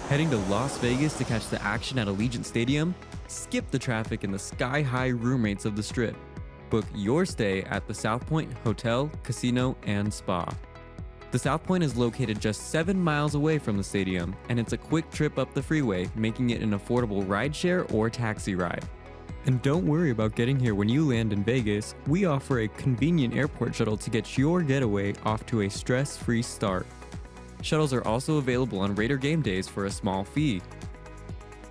Heading to Las Vegas to catch the action at Allegiant Stadium? Skip the traffic and the sky-high room rates of the Strip. Book your stay at the South Point Hotel, Casino, and Spa. The South Point is located just 7 miles away from the stadium, and it's a quick trip up the freeway, making it an affordable rideshare or taxi ride. And don't worry about getting here when you land in Vegas. We offer a convenient airport shuttle to get your getaway off to a stress-free start. Shuttles are also available on Raider game days for a small fee.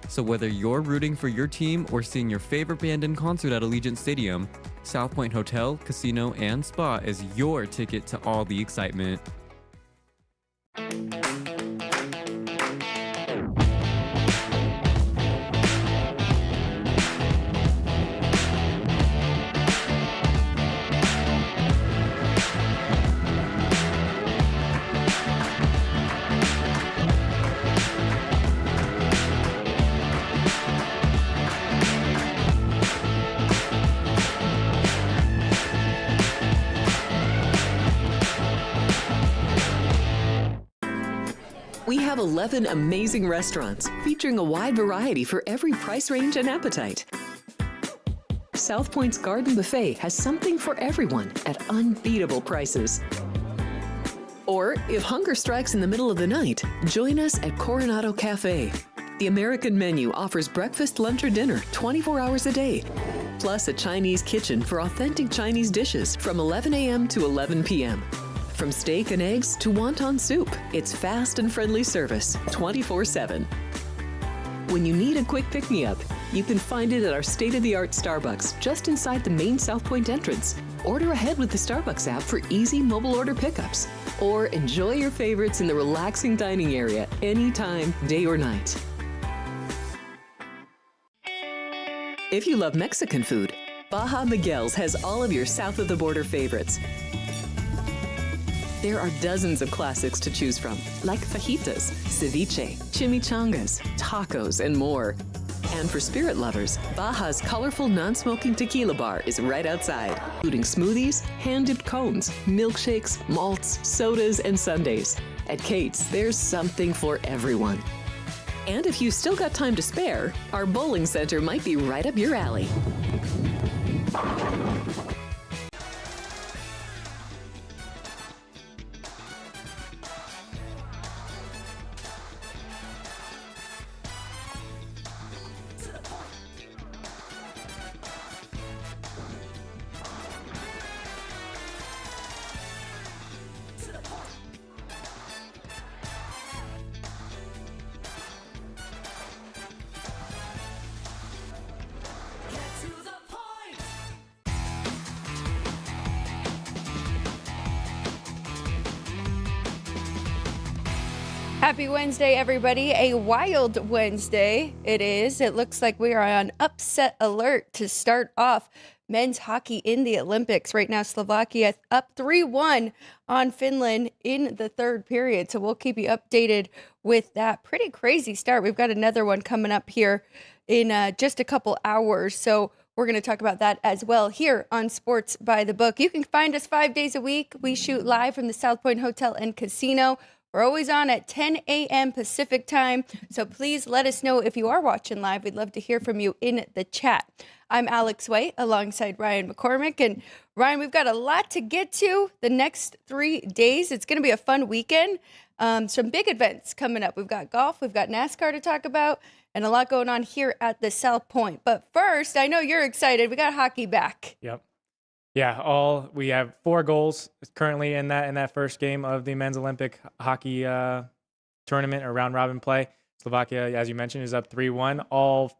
So whether you're rooting for your team or seeing your favorite band in concert at Allegiant Stadium, South Point Hotel, Casino, and Spa is your ticket to all the excitement. We have 11 amazing restaurants featuring a wide variety for every price range and appetite. South Point's Garden Buffet has something for everyone at unbeatable prices. Or if hunger strikes in the middle of the night, join us at Coronado Cafe. The American menu offers breakfast, lunch, or dinner 24 hours a day, plus a Chinese kitchen for authentic Chinese dishes from 11 a.m. to 11 p.m. From steak and eggs to wonton soup, it's fast and friendly service 24/7. When you need a quick pick-me-up, you can find it at our state-of-the-art Starbucks just inside the main South Point entrance. Order ahead with the Starbucks app for easy mobile order pickups. Or enjoy your favorites in the relaxing dining area anytime, day or night. If you love Mexican food, Baja Miguel's has all of your south-of-the-border favorites. There are dozens of classics to choose from, like fajitas, ceviche, chimichangas, tacos, and more. And for spirit lovers, Baja's colorful non-smoking tequila bar is right outside, including smoothies, hand-dipped cones, milkshakes, malts, sodas, and sundaes. At Kate's, there's something for everyone. And if you've still got time to spare, our bowling center might be right up your alley. Happy Wednesday, everybody. A wild Wednesday it is. It looks like we are on upset alert to start off men's hockey in the Olympics. Right now, Slovakia up 3-1 on Finland in the third period. So we'll keep you updated with that. Pretty crazy start. We've got another one coming up here in just a couple hours. So we're going to talk about that as well here on Sports by the Book. You can find us 5 days a week. We shoot live from the South Point Hotel and Casino. We're always on at 10 a.m. Pacific time, so please let us know if you are watching live. We'd love to hear from you in the chat. I'm Alex White alongside Ryan McCormick. And Ryan, we've got a lot to get to the next 3 days. It's going to be a fun weekend. Some big events coming up. We've got golf, we've got NASCAR to talk about, and a lot going on here at the South Point. But first, I know you're excited. We got hockey back. Yep. Yeah, we have 4 goals currently in that first game of the men's Olympic hockey tournament or round robin play. Slovakia, as you mentioned, is up 3-1. All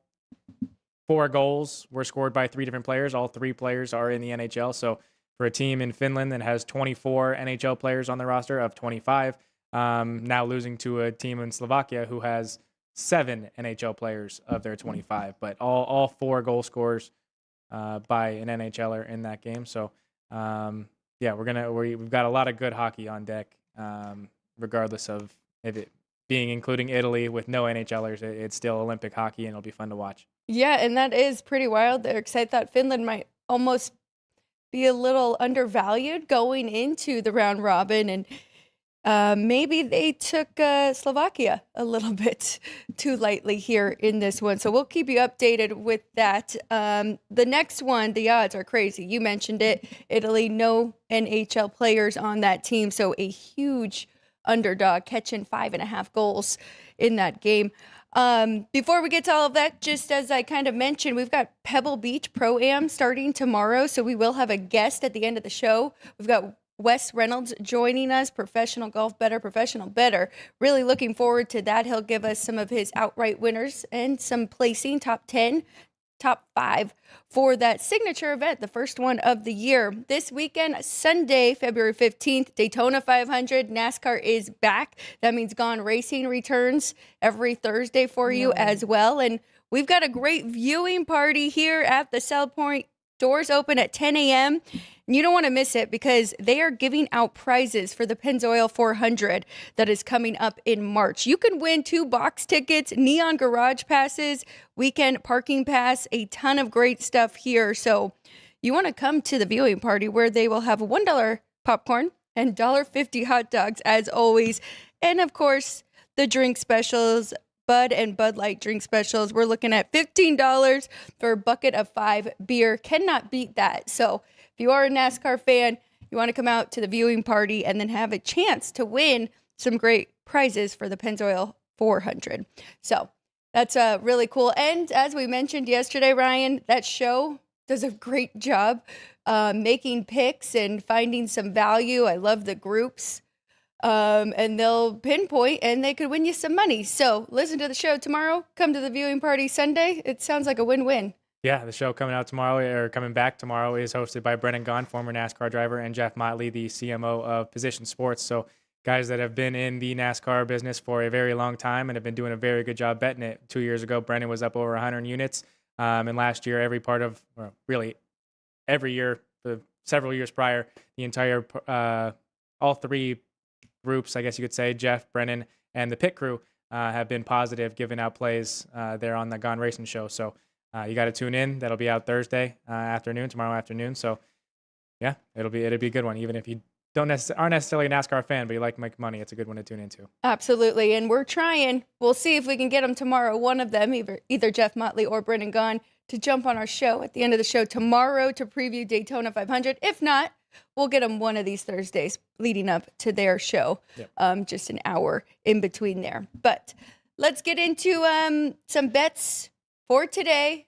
4 goals were scored by 3 different players. All 3 players are in the NHL. So for a team in Finland that has 24 NHL players on the roster of 25, now losing to a team in Slovakia who has 7 NHL players of their 25, but all 4 goal scorers by an NHLer in that game. So, yeah, we've got a lot of good hockey on deck, regardless of if it being including Italy with no NHLers. It's still Olympic hockey, and it'll be fun to watch. Yeah, and that is pretty wild there, because I thought Finland might almost be a little undervalued going into the round robin. And maybe they took Slovakia a little bit too lightly here in this one. So we'll keep you updated with that. The next one, the odds are crazy. You mentioned it. Italy, no NHL players on that team. So a huge underdog catching 5.5 goals in that game. Before we get to all of that, just as I kind of mentioned, we've got Pebble Beach Pro-Am starting tomorrow. So we will have a guest at the end of the show. We've got Wes Reynolds joining us, professional golf bettor, professional bettor. Really looking forward to that. He'll give us some of his outright winners and some placing, top 10, top 5 for that signature event, the first one of the year. This weekend, Sunday, February 15th, Daytona 500. NASCAR is back. That means Gone Racing returns every Thursday for you as well. And we've got a great viewing party here at the South Point. Doors open at 10 a.m. You don't want to miss it because they are giving out prizes for the Pennzoil 400 that is coming up in March. You can win 2 box tickets, neon garage passes, weekend parking pass, a ton of great stuff here. So you want to come to the viewing party where they will have $1 popcorn and $1.50 hot dogs as always. And of course, the drink specials, Bud and Bud Light drink specials. We're looking at $15 for a bucket of 5 beer. Cannot beat that. So if you are a NASCAR fan, you want to come out to the viewing party and then have a chance to win some great prizes for the Pennzoil 400. So that's really cool. And as we mentioned yesterday, Ryan, that show does a great job making picks and finding some value. I love the groups. And they'll pinpoint and they could win you some money. So listen to the show tomorrow. Come to the viewing party Sunday. It sounds like a win-win. Yeah, the show coming back tomorrow is hosted by Brennan Gaughan, former NASCAR driver, and Jeff Motley, the CMO of Position Sports. So guys that have been in the NASCAR business for a very long time and have been doing a very good job betting it. 2 years ago, Brennan was up over 100 units. And last year, every year, for several years prior, the entire, all 3 groups, I guess you could say, Jeff, Brennan, and the pit crew have been positive, giving out plays there on the Gone Racing show. So you got to tune in. That'll be out Thursday afternoon, tomorrow afternoon. So yeah, it'll be a good one. Even if you aren't necessarily a NASCAR fan, but you like to make money, it's a good one to tune into. Absolutely, and we're trying. We'll see if we can get them tomorrow. One of them, either Jeff Motley or Brennan Gaughan, to jump on our show at the end of the show tomorrow to preview Daytona 500. If not, we'll get them one of these Thursdays leading up to their show. Yep. Just an hour in between there. But let's get into some bets for today.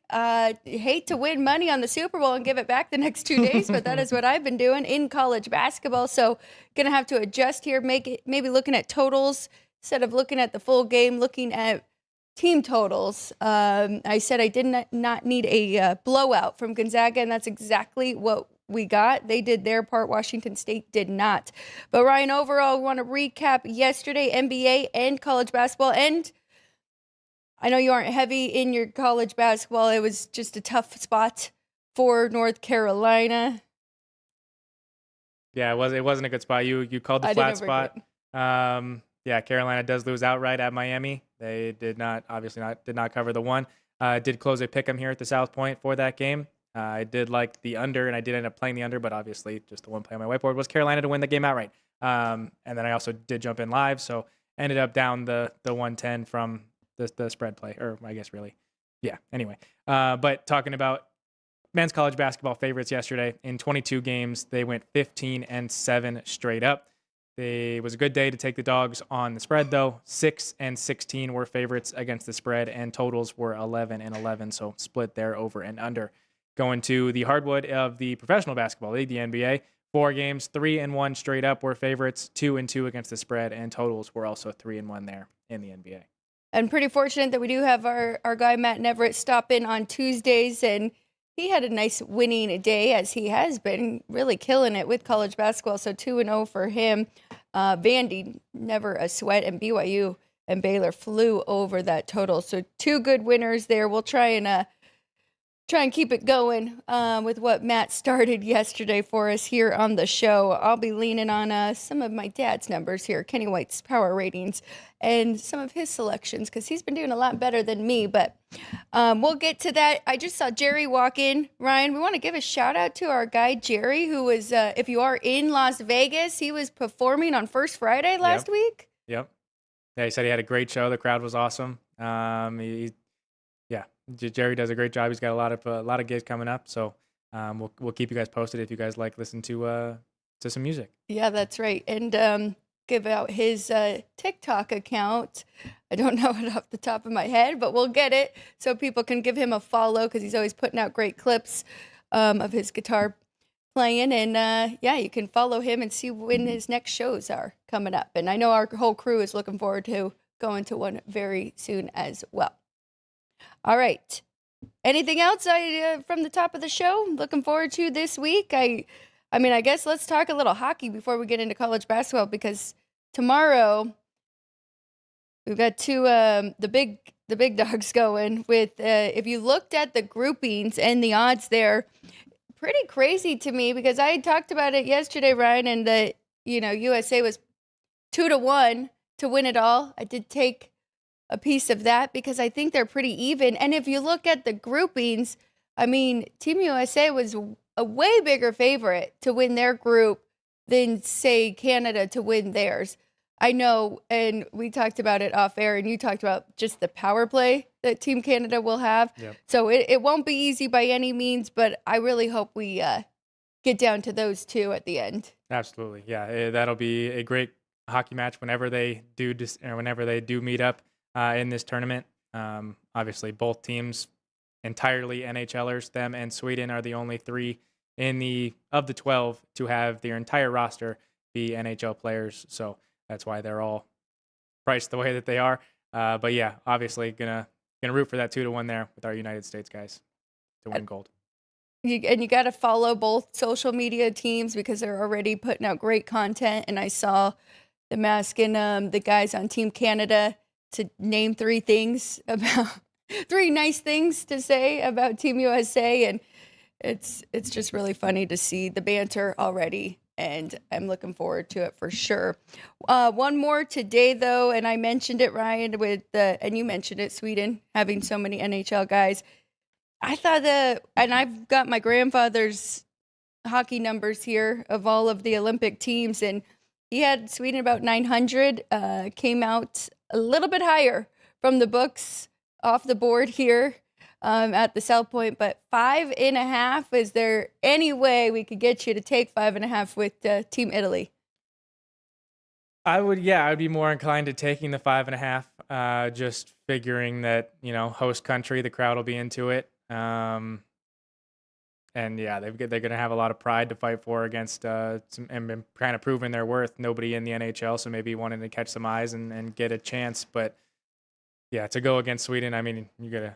Hate to win money on the Super Bowl and give it back the next 2 days, but that is what I've been doing in college basketball. So gonna have to adjust here, maybe looking at totals instead of looking at the full game, looking at team totals. I said I did not need a blowout from Gonzaga, and that's exactly what we got. They did their part. Washington State did not. But Ryan, overall, we want to recap yesterday, NBA and college basketball. And I know you aren't heavy in your college basketball. It was just a tough spot for North Carolina. Yeah, it wasn't a good spot. You called the flat spot. Yeah, Carolina does lose outright at Miami. They did not cover the one. Did close a pick 'em here at the South Point for that game. I did like the under, and I did end up playing the under, but obviously just the one play on my whiteboard was Carolina to win the game outright. And then I also did jump in live, so ended up down the 110 from the spread play, or I guess really. Yeah, anyway. But talking about men's college basketball favorites yesterday, in 22 games, they went 15-7 straight up. It was a good day to take the dogs on the spread, though. 6-16 were favorites against the spread, and totals were 11-11, so split there over and under. Going to the hardwood of the professional basketball league, the NBA, 4 games, 3-1 straight up were favorites, 2-2 against the spread, and totals were also 3-1 there in the NBA. And pretty fortunate that we do have our guy Matt Neverett stop in on Tuesdays, and he had a nice winning day, as he has been really killing it with college basketball. So 2-0 for him. Vandy, never a sweat, and BYU and Baylor flew over that total. So 2 good winners there. We'll try and try and keep it going with what Matt started yesterday for us here on the show. I'll be leaning on some of my dad's numbers here, Kenny White's power ratings, and some of his selections because he's been doing a lot better than me. But we'll get to that. I just saw Jerry walk in. Ryan, we want to give a shout out to our guy, Jerry, who was, if you are in Las Vegas, he was performing on First Friday last week. Yep. Yeah, he said he had a great show. The crowd was awesome. Jerry does a great job. He's got a lot of gigs coming up, so we'll keep you guys posted if you guys like listen to some music. Yeah, that's right. And give out his TikTok account. I don't know it off the top of my head, but we'll get it so people can give him a follow because he's always putting out great clips of his guitar playing. And you can follow him and see when his next shows are coming up. And I know our whole crew is looking forward to going to one very soon as well. All right. Anything else from the top of the show? Looking forward to this week. I guess let's talk a little hockey before we get into college basketball because tomorrow we've got the big dogs going with. If you looked at the groupings and the odds there, pretty crazy to me because I talked about it yesterday, Ryan, and the USA was 2-1 to win it all. I did take a piece of that because I think they're pretty even. And if you look at the groupings, Team USA was a way bigger favorite to win their group than, say, Canada to win theirs. I know, and we talked about it off air, and you talked about just the power play that Team Canada will have. Yep. So it won't be easy by any means, but I really hope we get down to those two at the end. Absolutely, yeah. That'll be a great hockey match whenever they do meet up in this tournament. Obviously, both teams entirely NHLers. Them and Sweden are the only three of the 12 to have their entire roster be NHL players. So that's why they're all priced the way that they are. But yeah, obviously gonna root for that 2-1 there with our United States guys to win gold. You got to follow both social media teams because they're already putting out great content. And I saw them asking the guys on Team Canada to name three nice things to say about Team USA, and it's just really funny to see the banter already, and I'm looking forward to it for sure. One more today, though, and I mentioned it, Ryan, and you mentioned it, Sweden having so many NHL guys. I thought and I've got my grandfather's hockey numbers here of all of the Olympic teams, and he had Sweden about 900, came out a little bit higher from the books off the board here at the South Point, but 5.5. Is there any way we could get you to take 5.5 with Team Italy? I would be more inclined to taking the 5.5, just figuring that, host country, the crowd will be into it. And yeah, they're going to have a lot of pride to fight for against and kind of proving their worth. Nobody in the NHL, so maybe wanting to catch some eyes and get a chance. But yeah, to go against Sweden, you got to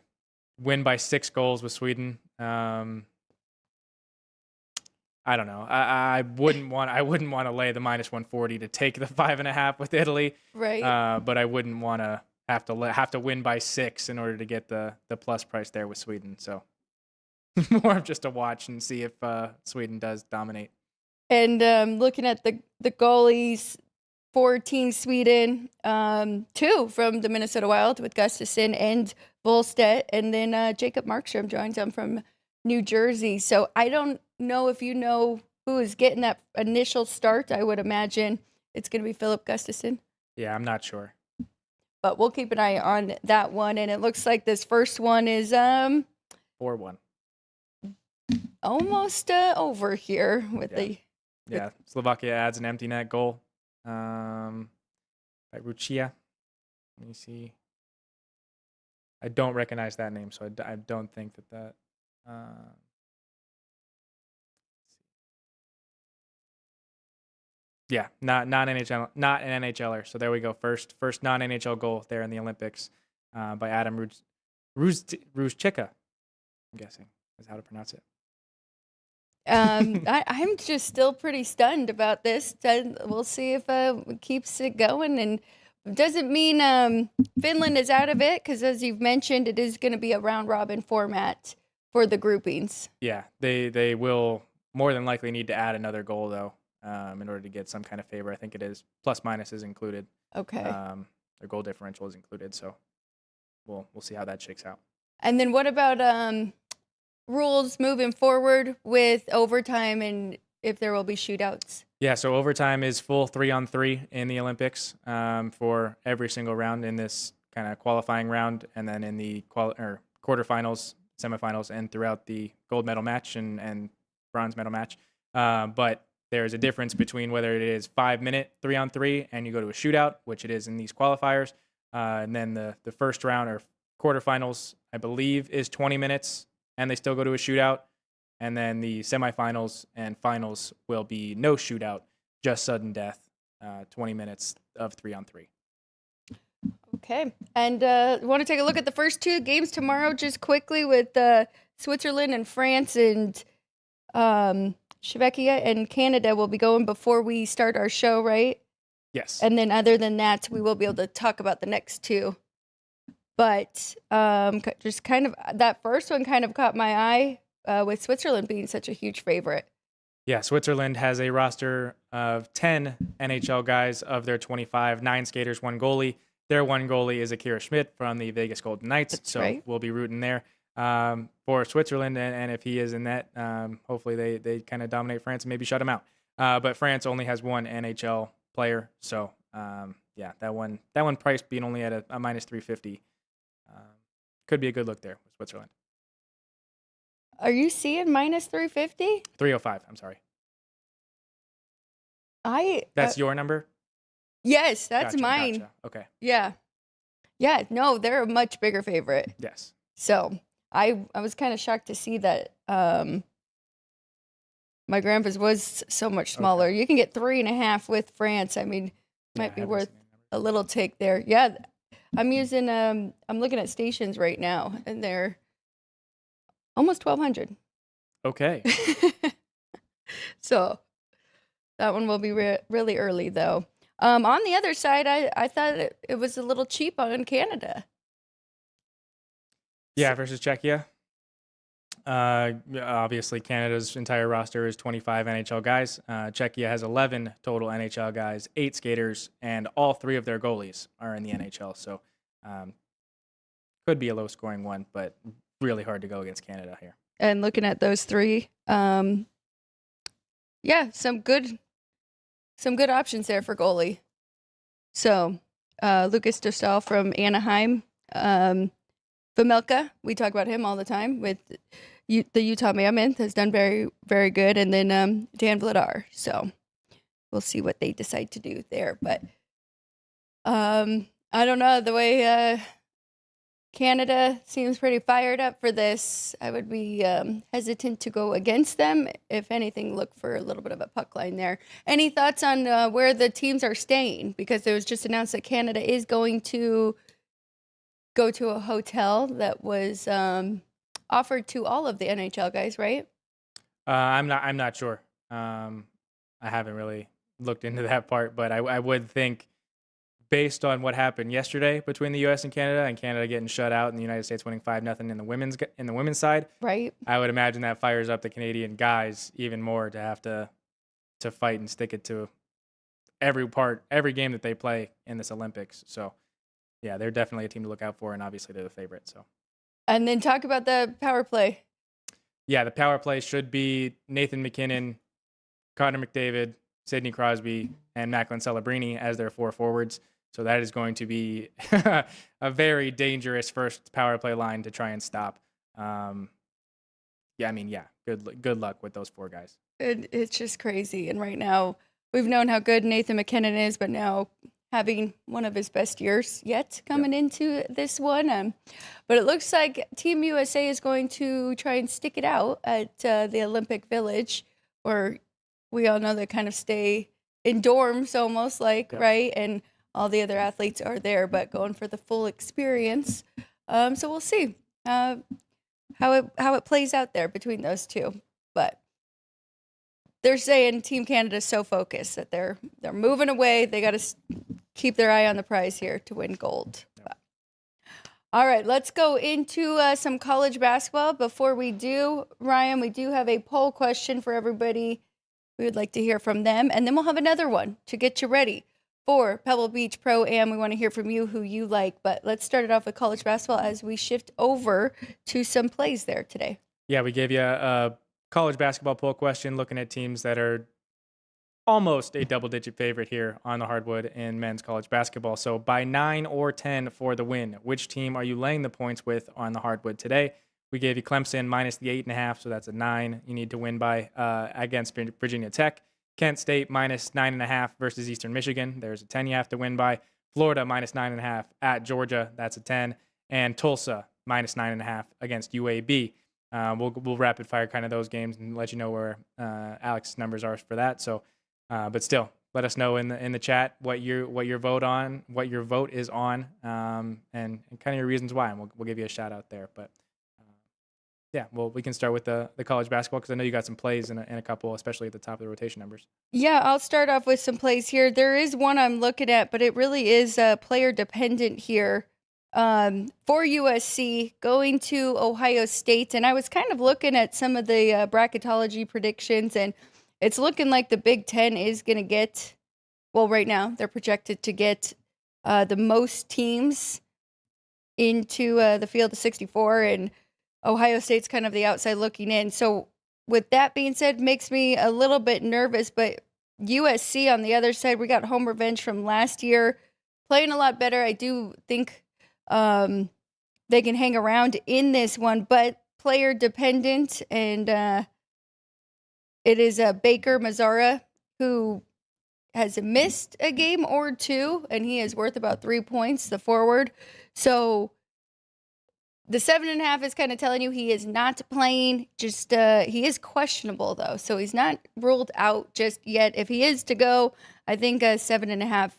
win by 6 goals with Sweden. I don't know. I wouldn't want to lay the -140 to take the 5.5 with Italy. Right. But I wouldn't want to have to win by 6 in order to get the plus price there with Sweden. So. More of just a watch and see if Sweden does dominate. And looking at the goalies for Team Sweden, 2 from the Minnesota Wild with Gustafsson and Volstedt, and then Jacob Markstrom joins them from New Jersey. So I don't know if you know who is getting that initial start. I would imagine it's going to be Philip Gustafsson. Yeah, I'm not sure. But we'll keep an eye on that one. And it looks like this first one is 4-1. Almost over here with Slovakia adds an empty net goal by Ruchia. Let me see. I don't recognize that name, so I don't think that. Yeah, not NHL, not an NHLer. So there we go. First non-NHL goal there in the Olympics by Adam Ruzchika. I'm guessing is how to pronounce it. I'm just still pretty stunned about this. We'll see if it keeps it going, and doesn't mean Finland is out of it because, as you've mentioned, it is going to be a round robin format for the groupings. Yeah, they will more than likely need to add another goal though, in order to get some kind of favor. I think it is plus minus is included. Okay. Their goal differential is included, so we'll see how that shakes out. And then what about rules moving forward with overtime and if there will be shootouts? Yeah, so overtime is full 3-on-3 in the Olympics for every single round in this kind of qualifying round, and then in the quarterfinals, semifinals, and throughout the gold medal match and bronze medal match. But there's a difference between whether it is 5-minute 3-on-3 and you go to a shootout, which it is in these qualifiers, and then the first round or quarterfinals, I believe, is 20 minutes, and they still go to a shootout. And then the semifinals and finals will be no shootout, just sudden death, 20 minutes of 3-on-3. Okay. And want to take a look at the first two games tomorrow just quickly with Switzerland and France, and Slovakia and Canada will be going before we start our show, right? Yes. And then other than that, we will be able to talk about the next two. But just kind of that first one kind of caught my eye with Switzerland being such a huge favorite. Yeah, Switzerland has a roster of 10 NHL guys of their 25, 9 skaters, 1 goalie. Their 1 goalie is Akira Schmidt from the Vegas Golden Knights, That's so right. we'll be rooting there for Switzerland, and if he is in net, hopefully they kind of dominate France and maybe shut him out. But France only has 1 NHL player, so yeah, that one price being only at a minus 350 could be a good look there with Switzerland. Are you seeing minus 350? 305, I'm sorry. That's your number? Yes, that's Gotcha, mine. Gotcha. Okay. Yeah. Yeah, no, they're a much bigger favorite. Yes. So I was kind of shocked to see that my grandpa's was so much smaller. Okay. You can get 3.5 with France. I mean, might be I haven't worth seen any numbers. a little take there. Yeah, I'm using I'm looking at stations right now, and they're almost 1,200. Okay. So that one will be really early though. On the other side, I thought it was a little cheap on Canada. Yeah, versus Czechia. Obviously, Canada's entire roster is 25 NHL guys. Czechia has 11 total NHL guys, 8 skaters, and all 3 of their goalies are in the NHL. So could be a low-scoring one, but really hard to go against Canada here. And looking at those 3, yeah, some good options there for goalie. So Lucas Dostal from Anaheim, Vamilka, we talk about him all the time with the Utah Mammoth, has done very, very good. And then Dan Vladar. So we'll see what they decide to do there. But I don't know, the way Canada seems pretty fired up for this, I would be hesitant to go against them. If anything, look for a little bit of a puck line there. Any thoughts on where the teams are staying? Because it was just announced that Canada is going to go to a hotel that was offered to all of the NHL guys, right? I'm not sure. I haven't really looked into that part, but I would think, based on what happened yesterday between the U.S. and Canada getting shut out and the United States winning 5-0 in the women's side, Right. I would imagine that fires up the Canadian guys even more to have to fight and stick it to every game that they play in this Olympics. So, yeah, they're definitely a team to look out for, and obviously they're the favorite. So, And then talk about the power play. yeah, the power play should be Nathan McKinnon, Connor McDavid, Sidney Crosby, and Macklin Celebrini as their 4 forwards. So that is going to be a very dangerous first power play line to try and stop. Good luck with those 4 guys. It's just crazy. And right now, we've known how good Nathan McKinnon is, but now having one of his best years yet coming into this one. But it looks like Team USA is going to try and stick it out at the Olympic Village, where we all know they kind of stay in dorms almost like, right? And all the other athletes are there, but going for the full experience. So we'll see how it plays out there between those two. But they're saying Team Canada is so focused that they're moving away. They got to keep their eye on the prize here to win gold. But, All right, let's go into some college basketball. Before we do, Ryan, we do have a poll question for everybody. We would like to hear from them, and then we'll have another one to get you ready for Pebble Beach Pro-Am. We want to hear from you who you like, but let's start it off with college basketball as we shift over to some plays there today. Yeah, we gave you a college basketball poll question looking at teams that are almost a double-digit favorite here on the hardwood in men's college basketball. So by 9 or 10 for the win, which team are you laying the points with on the hardwood today? We gave you Clemson minus the 8.5, so that's a 9 you need to win by against Virginia Tech. Kent State minus 9.5 versus Eastern Michigan. There's a 10 you have to win by. Florida minus 9.5 at Georgia. That's a 10. And Tulsa minus 9.5 against UAB. We'll rapid fire kind of those games and let you know where Alex's numbers are for that. So, but still, let us know in the chat what your vote is on, and kind of your reasons why, and we'll give you a shout out there. But yeah, well, we can start with the college basketball because I know you got some plays in a couple, especially at the top of the rotation numbers. Yeah, I'll start off with some plays here. There is one I'm looking at, but it really is player dependent here. For USC going to Ohio State, and I was kind of looking at some of the bracketology predictions, and it's looking like the Big Ten is going to get, well, right now they're projected to get the most teams into the field of 64, and Ohio State's kind of the outside looking in. So with that being said, makes me a little bit nervous, but USC on the other side, we got home revenge from last year, playing a lot better. I do think they can hang around in this one, but player dependent, and it is Baker Mazzara, who has missed a game or two, and he is worth about 3 points, the forward. So the 7.5 is kind of telling you he is not playing. Just he is questionable though, so he's not ruled out just yet. If he is to go, I think 7.5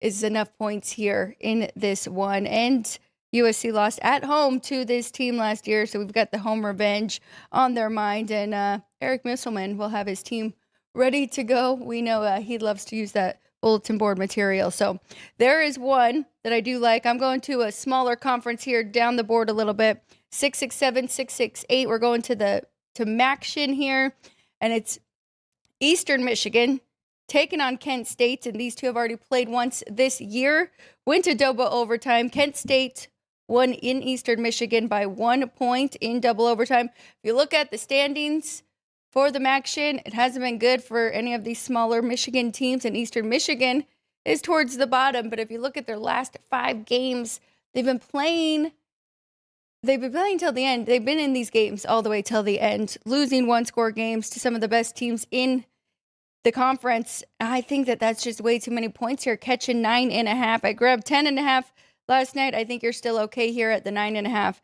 is enough points here in this one. And USC lost at home to this team last year, so we've got the home revenge on their mind. And Eric Misselman will have his team ready to go. We know he loves to use that bulletin board material. So there is one that I do like. I'm going to a smaller conference here down the board a little bit. 667, 668. We're going to Maction here, and it's Eastern Michigan taking on Kent State, and these two have already played once this year. Went to double overtime. Kent State won in Eastern Michigan by 1 point in double overtime. If you look at the standings for the Maction, it hasn't been good for any of these smaller Michigan teams, and Eastern Michigan is towards the bottom. But if you look at their last 5 games, they've been playing till the end. They've been in these games all the way till the end, losing one-score games to some of the best teams in the conference. I think that's just way too many points here, catching 9.5. I grabbed 10.5 last night. I think you're still okay here at the 9.5. I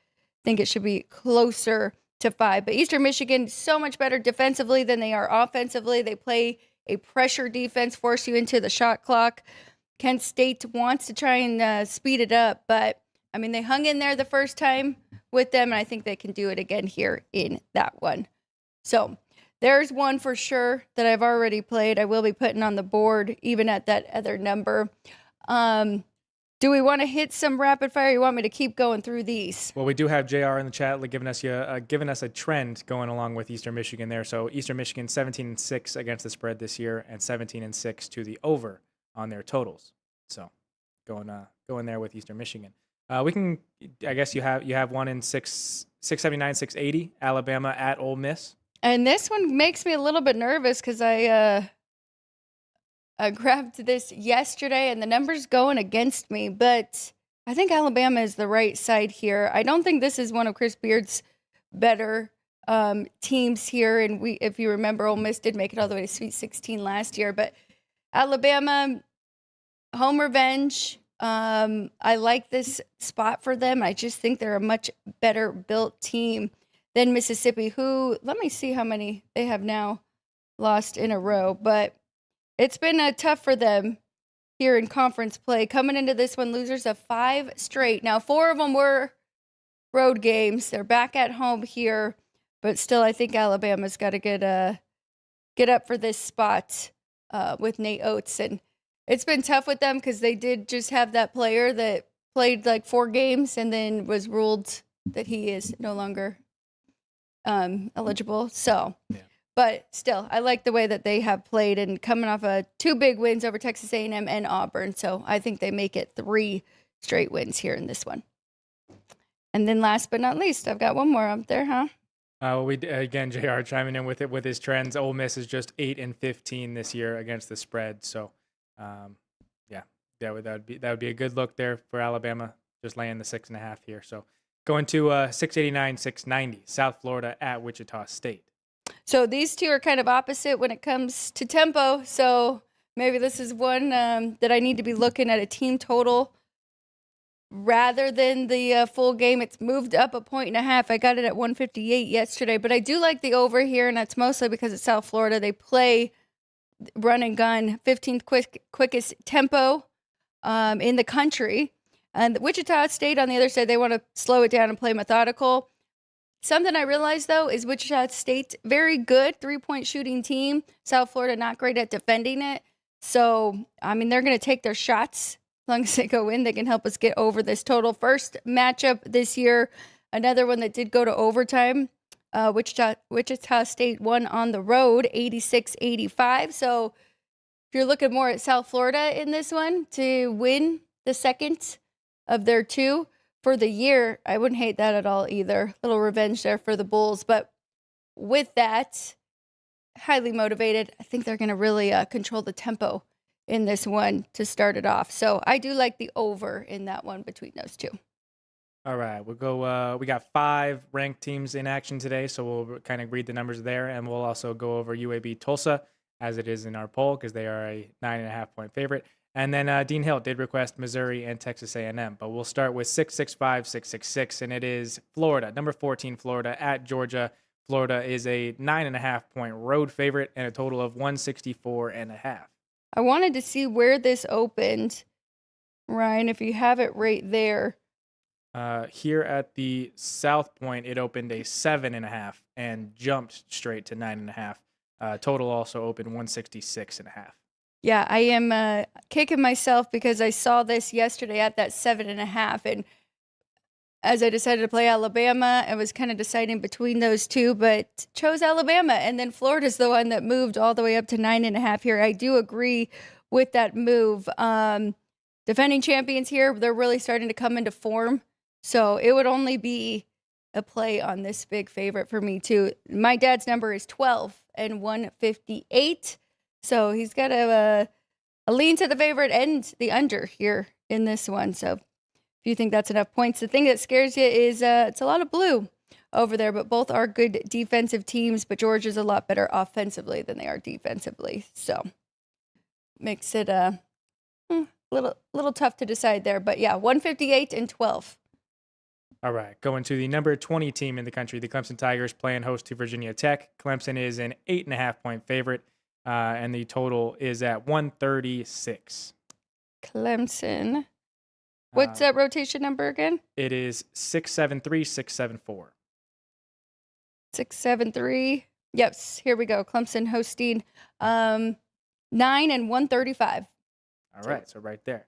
think it should be closer to 5. But Eastern Michigan, so much better defensively than they are offensively. They play a pressure defense, force you into the shot clock. Kent State wants to try and speed it up, but I mean, they hung in there the first time with them, and I think they can do it again here in that one. So there's one for sure that I've already played. I will be putting on the board even at that other number. Do we want to hit some rapid fire? Or you want me to keep going through these? Well, we do have JR in the chat giving us a trend going along with Eastern Michigan there. So Eastern Michigan 17-6 against the spread this year, and 17-6 to the over on their totals. So going there with Eastern Michigan. We can, I guess you have one in 679, 680, Alabama at Ole Miss. And this one makes me a little bit nervous because I grabbed this yesterday and the number's going against me, but I think Alabama is the right side here. I don't think this is one of Chris Beard's better teams here. And if you remember, Ole Miss did make it all the way to Sweet 16 last year, but Alabama, home revenge. I like this spot for them. I just think they're a much better built team than Mississippi, who, let me see how many they have now lost in a row, but it's been tough for them here in conference play. Coming into this one, losers of 5 straight. Now, 4 of them were road games. They're back at home here, but still, I think Alabama's got to get up for this spot with Nate Oates. And it's been tough with them because they did just have that player that played like 4 games and then was ruled that he is no longer eligible. So, Yeah. but still, I like the way that they have played and coming off 2 big wins over Texas A&M and Auburn. So I think they make it 3 straight wins here in this one. And then last but not least, I've got one more up there, huh? Again, JR chiming in with it with his trends. Ole Miss is just 8-15 this year against the spread. So, that would be a good look there for Alabama, just laying the 6.5 here. So, going to 689-690, South Florida at Wichita State. So these two are kind of opposite when it comes to tempo. So maybe this is one that I need to be looking at a team total rather than the full game. It's moved up 1.5 points. I got it at 158 yesterday, but I do like the over here, and that's mostly because it's South Florida. They play run and gun, 15th quickest tempo in the country. And Wichita State, on the other side, they want to slow it down and play methodical. Something I realized, though, is Wichita State, very good 3-point shooting team. South Florida, not great at defending it. So, I mean, they're going to take their shots. As long as they go in, they can help us get over this total. First matchup this year, another one that did go to overtime. Wichita State won on the road, 86-85. So, if you're looking more at South Florida in this one to win the second of their 2 for the year, I wouldn't hate that at all either. Little revenge there for the Bulls. But with that, highly motivated. I think they're going to really control the tempo in this one to start it off. So I do like the over in that one between those 2. All right, we'll go. We got 5 ranked teams in action today, so we'll kind of read the numbers there, and we'll also go over UAB Tulsa as it is in our poll because they are a 9.5-point favorite. And then Dean Hill did request Missouri and Texas A&M, but we'll start with 665, 666, and it is Florida, number 14, Florida at Georgia. Florida is a 9.5-point road favorite and a total of 164.5. I wanted to see where this opened, Ryan, if you have it right there. Here at the South Point, it opened a 7.5 and jumped straight to 9.5. Total also opened 166.5. Yeah, I am kicking myself because I saw this yesterday at that 7.5. And as I decided to play Alabama, I was kind of deciding between those 2, but chose Alabama. And then Florida's the one that moved all the way up to 9.5 here. I do agree with that move. Defending champions here, they're really starting to come into form. So it would only be a play on this big favorite for me, too. My dad's number is 12 and 158. So he's got a lean to the favorite and the under here in this one. So if you think that's enough points, the thing that scares you is it's a lot of blue over there, but both are good defensive teams, but Georgia's a lot better offensively than they are defensively. So makes it a little tough to decide there. But yeah, 158 and 12. All right, going to the number 20 team in the country, the Clemson Tigers playing host to Virginia Tech. Clemson is an 8.5-point favorite. And the total is at 136. Clemson. What's that rotation number again? It is 673, 674. 673. Yes, here we go. Clemson hosting 9 and 135. All right, so right there.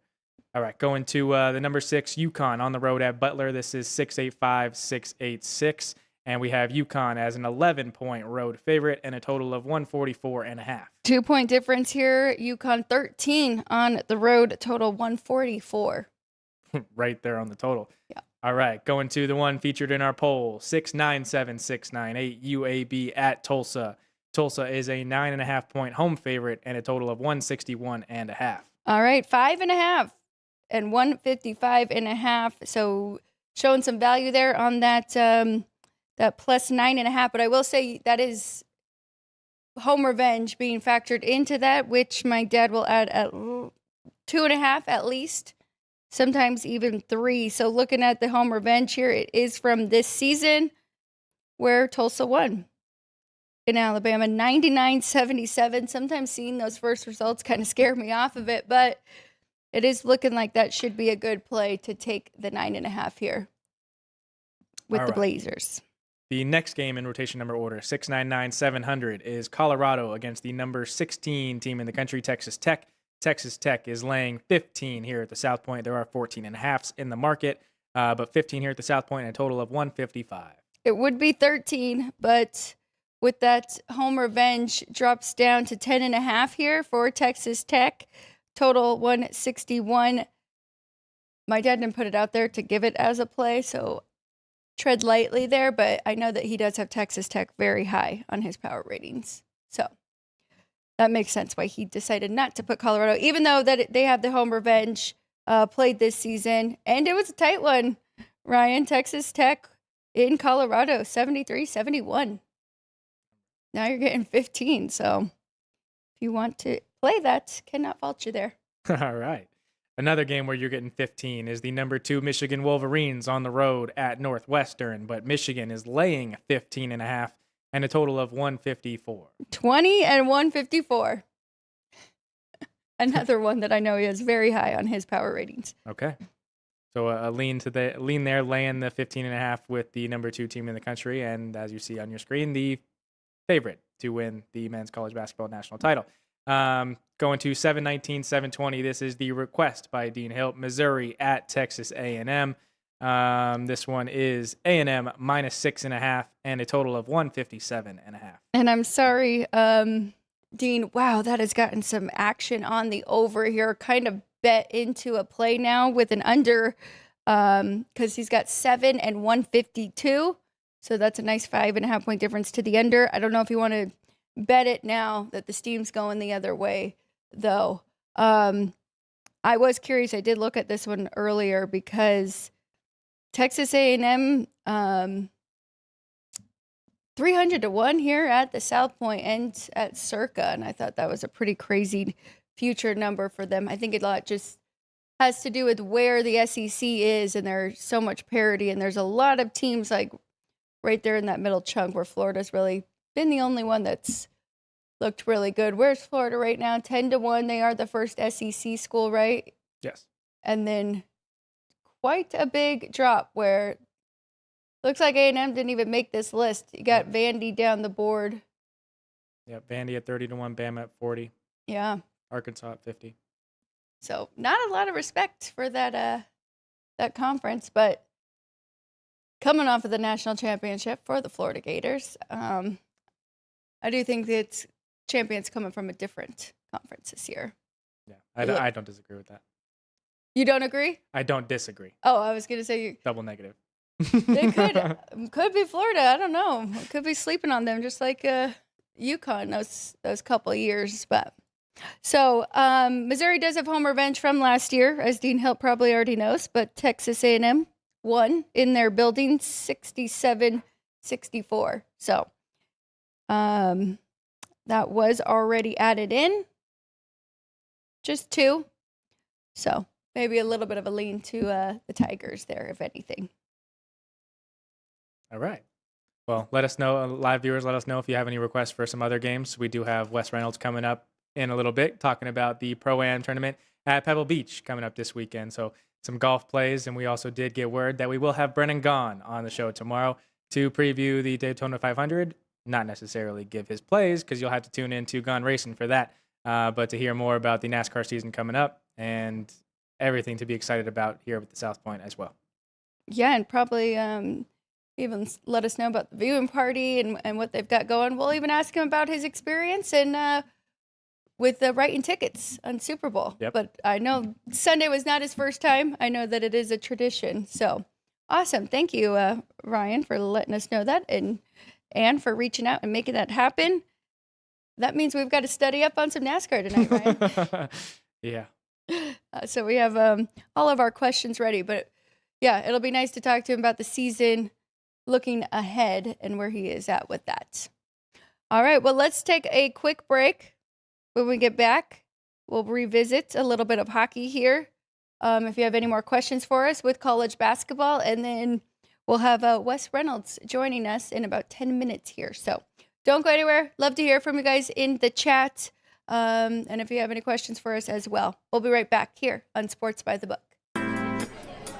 All right, going to the number 6, UConn on the road at Butler. This is 685, 686. And we have UConn as an 11-point road favorite and a total of 144.5. 2-point difference here. UConn 13 on the road, total 144. Right there on the total. Yeah. All right, going to the one featured in our poll, 697, 698, UAB at Tulsa. Tulsa is a 9.5-point home favorite and a total of 161.5. All right, 5.5 and 155.5. So showing some value there on that that plus 9.5. But I will say that is home revenge being factored into that, which my dad will add at 2.5 at least, sometimes even 3. So looking at the home revenge here, it is from this season where Tulsa won in Alabama, 99-77. Sometimes seeing those first results kind of scare me off of it, but it is looking like that should be a good play to take the 9.5 here with the Blazers. The next game in rotation number order, 699-700, is Colorado against the number 16 team in the country, Texas Tech. Texas Tech is laying 15 here at the South Point. There are 14.5s in the market, but 15 here at the South Point and a total of 155. It would be 13, but with that home revenge drops down to 10.5 here for Texas Tech. Total 161. My dad didn't put it out there to give it as a play, so tread lightly there, but I know that he does have Texas Tech very high on his power ratings. So that makes sense why he decided not to put Colorado, even though that they have the home revenge played this season. And it was a tight one, Ryan. Texas Tech in Colorado, 73-71. Now you're getting 15. So if you want to play that, cannot fault you there. All right. Another game where you're getting 15 is the number 2 Michigan Wolverines on the road at Northwestern, but Michigan is laying 15.5 and a total of 154. 20 and 154. Another one that I know is very high on his power ratings. Okay. So a lean there, laying the 15.5 with the number 2 team in the country, and as you see on your screen, the favorite to win the men's college basketball national title. Going to 719, 720. This is the request by Dean Hilt, Missouri at Texas A&M. This one is A&M minus 6.5 and a total of 157.5. And I'm sorry, Dean. Wow, that has gotten some action on the over here. Kind of bet into a play now with an under, because he's got 7 and 152. So that's a nice 5.5 point difference to the under. I don't know if you want to bet it now that the steam's going the other way, though. I was curious. I did look at this one earlier because Texas A&M 300-1 here at the South Point and at Circa, and I thought that was a pretty crazy future number for them. I think a lot just has to do with where the SEC is, and there's so much parity, and there's a lot of teams like right there in that middle chunk where Florida's really been the only one that's looked really good. Where's Florida right now? 10-1. They are the first SEC school, right? Yes. And then quite a big drop where looks like A&M didn't even make this list. You got Vandy down the board. Yeah, Vandy at 30-1, Bama at 40. Yeah. Arkansas at 50. So not a lot of respect for that conference, but coming off of the national championship for the Florida Gators, I do think that champions coming from a different conference this year. Yeah, I don't disagree with that. You don't agree? I don't disagree. Oh, I was going to say Double negative. They could be Florida. I don't know. Could be sleeping on them, just like UConn those couple of years. But so Missouri does have home revenge from last year, as Dean Hilt probably already knows. But Texas A&M won in their building, 67-64. So that was already added in, just 2. So maybe a little bit of a lean to the Tigers there, if anything. All right. Well, let us know, live viewers, let us know if you have any requests for some other games. We do have Wes Reynolds coming up in a little bit, talking about the Pro-Am tournament at Pebble Beach coming up this weekend. So some golf plays, and we also did get word that we will have Brennan Gaughan on the show tomorrow to preview the Daytona 500. Not necessarily give his plays, because you'll have to tune in to Gone Racing for that, but to hear more about the NASCAR season coming up and everything to be excited about here with the South Point as well. Yeah, and probably even let us know about the viewing party and what they've got going. We'll even ask him about his experience and with writing tickets on Super Bowl. Yep. But I know Sunday was not his first time. I know that it is a tradition. So awesome. Thank you, Ryan, for letting us know that, and for reaching out and making that happen. That means we've got to study up on some NASCAR tonight, Ryan. Yeah. So we have all of our questions ready. But yeah, it'll be nice to talk to him about the season, looking ahead, and where he is at with that. All right, well, let's take a quick break. When we get back, we'll revisit a little bit of hockey here. If you have any more questions for us with college basketball, and then we'll have Wes Reynolds joining us in about 10 minutes here. So don't go anywhere. Love to hear from you guys in the chat. And if you have any questions for us as well, we'll be right back here on Sports by the Book.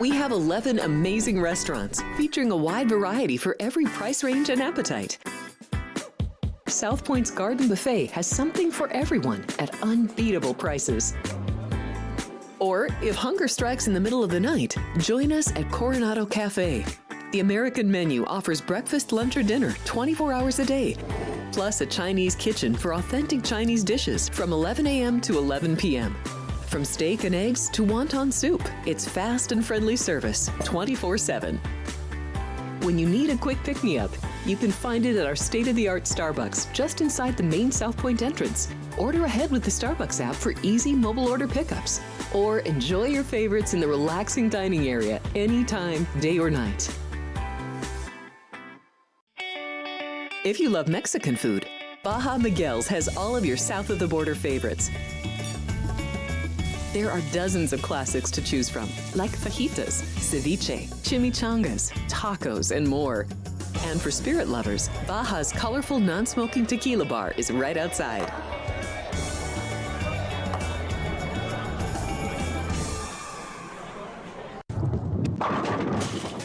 We have 11 amazing restaurants featuring a wide variety for every price range and appetite. South Point's Garden Buffet has something for everyone at unbeatable prices. Or, if hunger strikes in the middle of the night, join us at Coronado Cafe. The American menu offers breakfast, lunch, or dinner 24 hours a day, plus a Chinese kitchen for authentic Chinese dishes from 11 a.m. to 11 p.m. From steak and eggs to wonton soup, it's fast and friendly service 24/7. When you need a quick pick-me-up, you can find it at our state-of-the-art Starbucks just inside the main South Point entrance. Order ahead with the Starbucks app for easy mobile order pickups. Or enjoy your favorites in the relaxing dining area anytime, day or night. If you love Mexican food, Baja Miguel's has all of your south of the border favorites. There are dozens of classics to choose from, like fajitas, ceviche, chimichangas, tacos, and more. And for spirit lovers, Baja's colorful non-smoking tequila bar is right outside.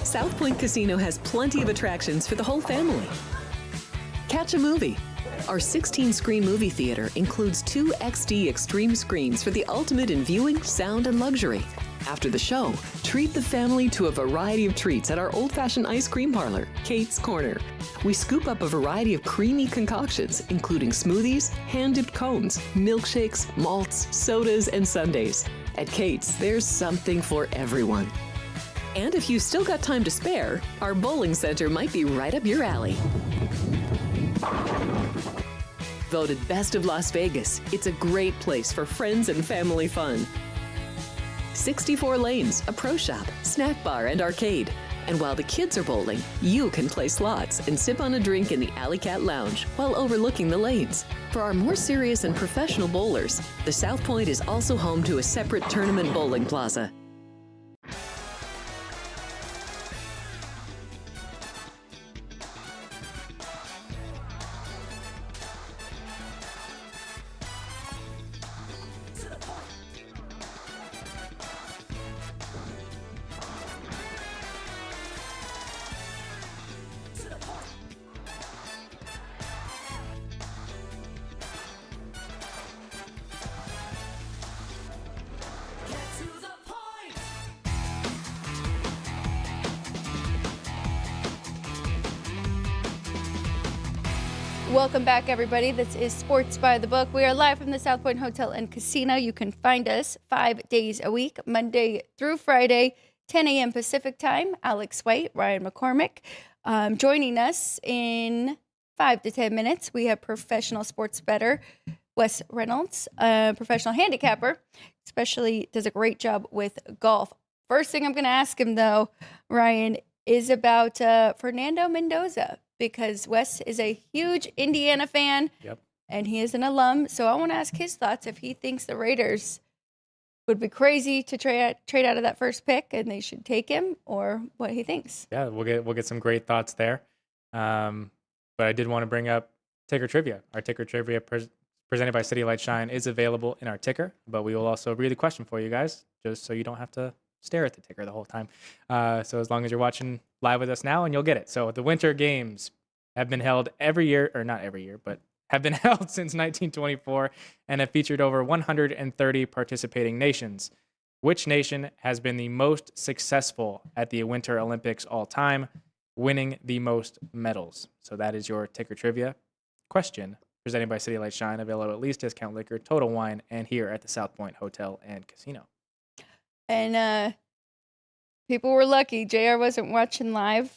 South Point Casino has plenty of attractions for the whole family. Catch a movie. Our 16-screen movie theater includes 2 XD Extreme screens for the ultimate in viewing, sound, and luxury. After the show, treat the family to a variety of treats at our old-fashioned ice cream parlor, Kate's Corner. We scoop up a variety of creamy concoctions, including smoothies, hand-dipped cones, milkshakes, malts, sodas, and sundaes. At Kate's, there's something for everyone. And if you've still got time to spare, our bowling center might be right up your alley. Voted Best of Las Vegas, it's a great place for friends and family fun. 64 lanes, a pro shop, snack bar, and arcade. And while the kids are bowling, you can play slots and sip on a drink in the Alley Cat Lounge while overlooking the lanes. For our more serious and professional bowlers, the South Point is also home to a separate tournament bowling plaza. Welcome back, everybody. This is Sports by the Book. We are live from the South Point Hotel and Casino. You can find us 5 days a week, Monday through Friday, 10 a.m. Pacific time. Alex White, Ryan McCormick. Joining us in 5 to 10 minutes, we have professional sports bettor Wes Reynolds, professional handicapper, especially does a great job with golf. First thing I'm going to ask him, though, Ryan, is about Fernando Mendoza, because Wes is a huge Indiana fan. Yep. And he is an alum. So I want to ask his thoughts if he thinks the Raiders would be crazy to trade out of that first pick and they should take him, or what he thinks. Yeah, we'll get some great thoughts there. But I did want to bring up ticker trivia. Our ticker trivia presented by City Light Shine is available in our ticker, but we will also read the question for you guys, just so you don't have to stare at the ticker the whole time. So as long as you're watching live with us now, and you'll get it. So the Winter Games have been held every year, or not every year, but have been held since 1924 and have featured over 130 participating nations. Which nation has been the most successful at the Winter Olympics all time, winning the most medals? So that is your ticker trivia question, presented by City Light Shine, available at least discount liquor, Total Wine, and here at the South Point Hotel and Casino. And people were lucky. JR wasn't watching live.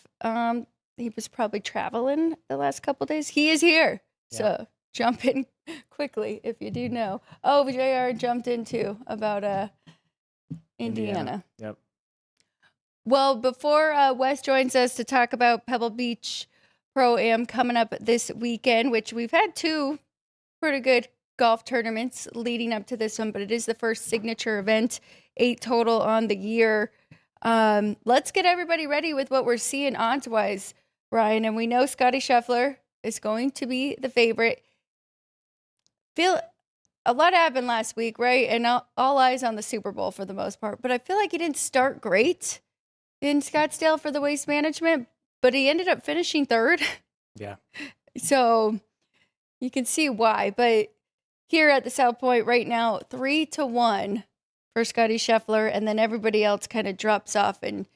He was probably traveling the last couple days. He is here. Yeah. So jump in quickly if you do know. Oh, JR jumped in too about Indiana. Yep. Well, before Wes joins us to talk about Pebble Beach Pro-Am coming up this weekend, which we've had 2 pretty good golf tournaments leading up to this one, but it is the first signature event, 8 total on the year. Let's get everybody ready with what we're seeing odds-wise, Ryan. And we know Scotty Scheffler is going to be the favorite. Feel a lot happened last week, right? And all eyes on the Super Bowl for the most part. But I feel like he didn't start great in Scottsdale for the Waste Management, but he ended up finishing 3rd. Yeah. So You can see why, but here at the South Point right now, 3-1 for Scotty Scheffler, and then everybody else kind of drops off and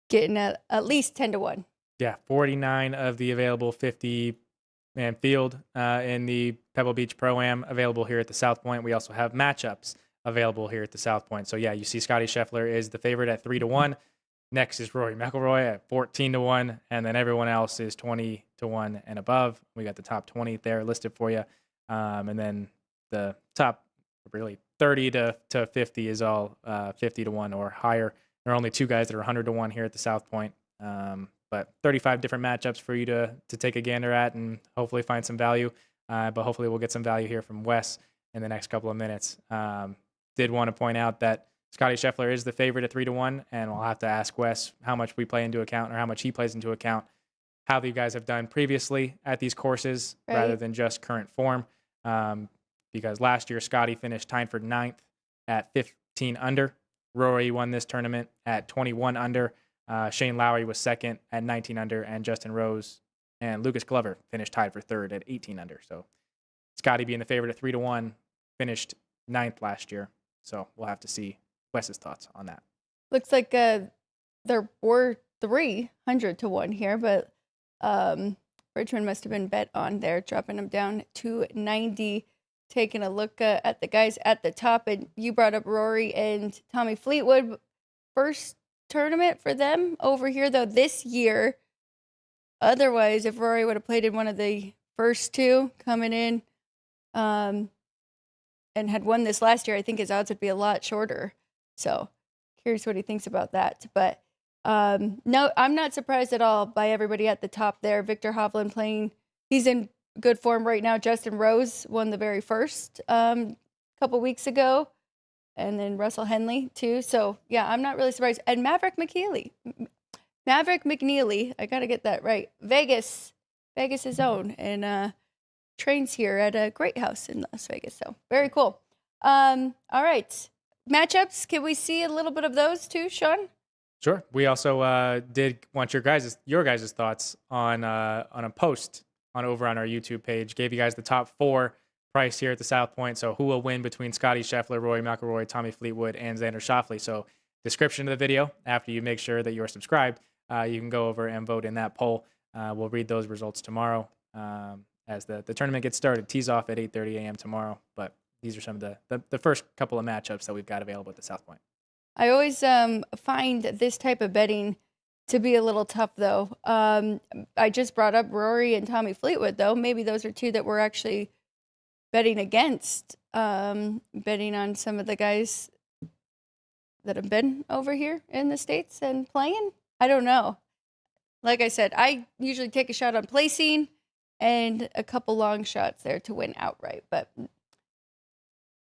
getting at least 10-1. Yeah, 49 of the available 50-man field in the Pebble Beach Pro-Am available here at the South Point. We also have matchups available here at the South Point. So yeah, you see Scotty Scheffler is the favorite at 3-1. Next is Rory McIlroy at 14-1, and then everyone else is 20-1 and above. We got the top 20 there listed for you, and then the top really 30 to 50 is all 50-1 or higher. There are only two guys that are 100-1 here at the South Point, but 35 different matchups for you to take a gander at and hopefully find some value. But hopefully we'll get some value here from Wes in the next couple of minutes. Did want to point out that Scotty Scheffler is the favorite at 3-1, and we'll have to ask Wes how much we play into account or how much he plays into account how you guys have done previously at these courses rather than just current form. Because last year Scotty finished tied for 9th at 15 under. Rory won this tournament at 21 under. Shane Lowry was second at 19 under, and Justin Rose and Lucas Glover finished tied for third at 18 under. So Scotty being the favorite at 3-1 finished 9th last year. So we'll have to see Wes's thoughts on that. Looks like there were 300-1 here, but Richmond must have been bet on there, dropping them down to 90. Taking a look at the guys at the top, and you brought up Rory and Tommy Fleetwood. First tournament for them over here, though, this year. Otherwise, if Rory would have played in one of the first two coming in and had won this last year, I think his odds would be a lot shorter. So curious what he thinks about that. But no, I'm not surprised at all by everybody at the top there. Victor Hovland playing. He's in good form right now. Justin Rose won the very first couple weeks ago. And then Russell Henley, too. So, yeah, I'm not really surprised. And Maverick McNeely, I got to get that right. Vegas' own. And trains here at a great house in Las Vegas. So, very cool. All right. Matchups, can we see a little bit of those, too, Sean? Sure. We also did want your guys' thoughts on a post over on our YouTube page. Gave you guys the top 4 price here at the South Point. So who will win between Scotty Scheffler, Rory McIlroy, Tommy Fleetwood, and Xander Schauffele? So description of the video, after you make sure that you are subscribed, you can go over and vote in that poll. We'll read those results tomorrow as the tournament gets started. Tees off at 8:30 a.m. tomorrow. But these are some of the first couple of matchups that we've got available at the South Point. I always find this type of betting to be a little tough, though. I just brought up Rory and Tommy Fleetwood, though. Maybe those are two that we're actually betting against, betting on some of the guys that have been over here in the States and playing. I don't know. Like I said, I usually take a shot on placing and a couple long shots there to win outright, but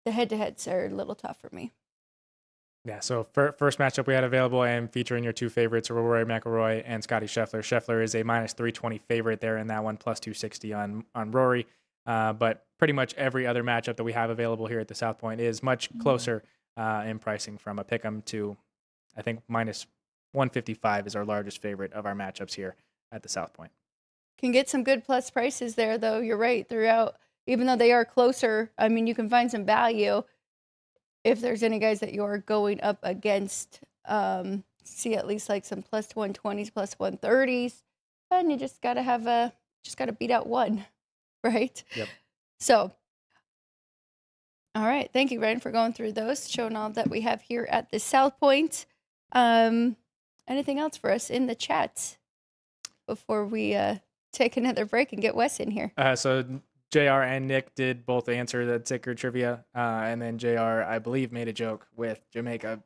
the head-to-heads are a little tough for me. Yeah, so first matchup we had available and featuring your two favorites, Rory McIlroy and Scotty Scheffler. Scheffler is a minus 320 favorite there in that one, plus 260 on Rory. But pretty much every other matchup that we have available here at the South Point is much closer in pricing, from a pick'em to, I think, minus 155 is our largest favorite of our matchups here at the South Point. Can get some good plus prices there, though. You're right. Throughout, even though they are closer, I mean, you can find some value if there's any guys that you're going up against. See at least like some plus 120s, plus 130s, and you just gotta have beat out one, right? Yep. So, all right. Thank you, Ryan, for going through those, showing all that we have here at the South Point. Anything else for us in the chat before we take another break and get Wes in here? So JR and Nick did both answer the ticker trivia, and then JR, I believe, made a joke with Jamaica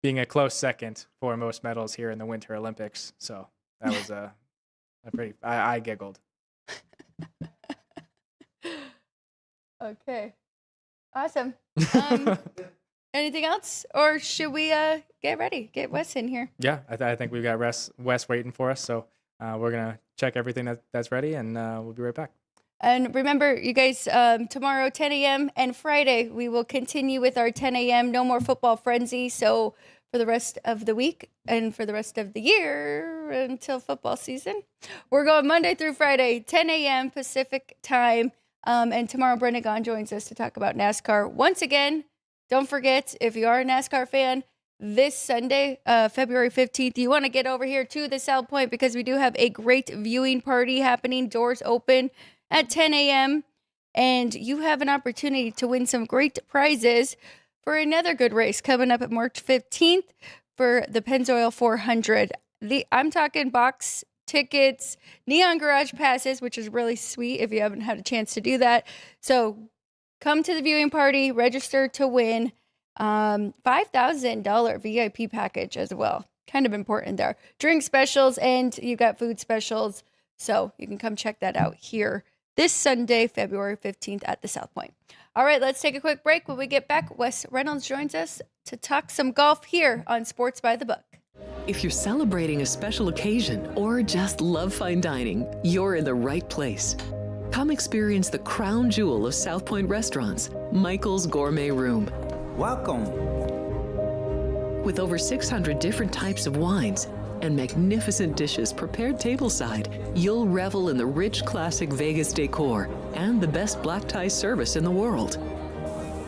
being a close second for most medals here in the Winter Olympics. So that was a pretty. I giggled. Okay, awesome. Anything else, or should we get ready, get Wes in here? Yeah, I think we've got Wes waiting for us. So we're gonna check everything that's ready, and we'll be right back. And remember, you guys, tomorrow, 10 a.m. and Friday, we will continue with our 10 a.m. No more football frenzy. So for the rest of the week and for the rest of the year until football season. We're going Monday through Friday, 10 a.m. Pacific time. And tomorrow, Brenda Gahn joins us to talk about NASCAR. Once again, don't forget, if you are a NASCAR fan, this Sunday, February 15th, you want to get over here to the South Point because we do have a great viewing party happening. Doors open at 10 a.m. And you have an opportunity to win some great prizes for another good race coming up at March 15th for the Pennzoil 400. I'm talking box tickets, neon garage passes, which is really sweet if you haven't had a chance to do that. So come to the viewing party, register to win $5,000 VIP package as well. Kind of important there. Drink specials, and you got food specials. So you can come check that out here this Sunday, February 15th at the South Point. All right, let's take a quick break. When we get back, Wes Reynolds joins us to talk some golf here on Sports by the Book. If you're celebrating a special occasion or just love fine dining, you're in the right place. Come experience the crown jewel of South Point restaurants, Michael's Gourmet Room. Welcome. With over 600 different types of wines and magnificent dishes prepared tableside, you'll revel in the rich classic Vegas decor and the best black tie service in the world.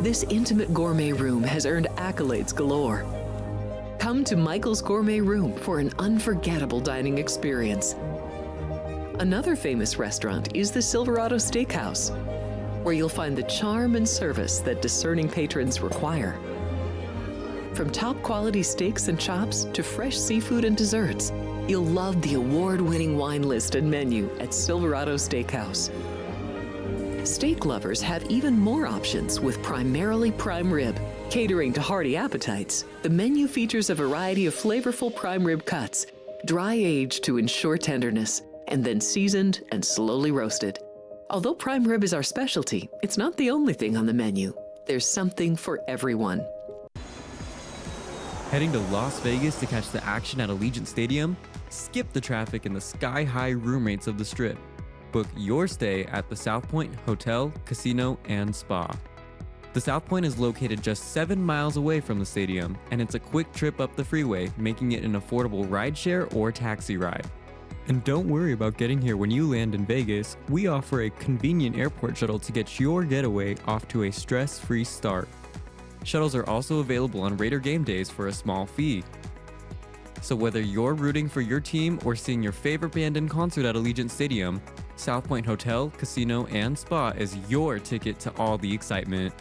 This intimate gourmet room has earned accolades galore. Come to Michael's Gourmet Room for an unforgettable dining experience. Another famous restaurant is the Silverado Steakhouse, where you'll find the charm and service that discerning patrons require. From top quality steaks and chops to fresh seafood and desserts, you'll love the award-winning wine list and menu at Silverado Steakhouse. Steak lovers have even more options with primarily prime rib. Catering to hearty appetites, the menu features a variety of flavorful prime rib cuts, dry-aged to ensure tenderness, and then seasoned and slowly roasted. Although prime rib is our specialty, it's not the only thing on the menu. There's something for everyone. Heading to Las Vegas to catch the action at Allegiant Stadium? Skip the traffic and the sky-high room rates of the Strip. Book your stay at the South Point Hotel, Casino, and Spa. The South Point is located just 7 miles away from the stadium, and it's a quick trip up the freeway, making it an affordable rideshare or taxi ride. And don't worry about getting here when you land in Vegas. We offer a convenient airport shuttle to get your getaway off to a stress-free start. Shuttles are also available on Raider game days for a small fee. So whether you're rooting for your team or seeing your favorite band in concert at Allegiant Stadium, South Point Hotel, Casino, and Spa is your ticket to all the excitement.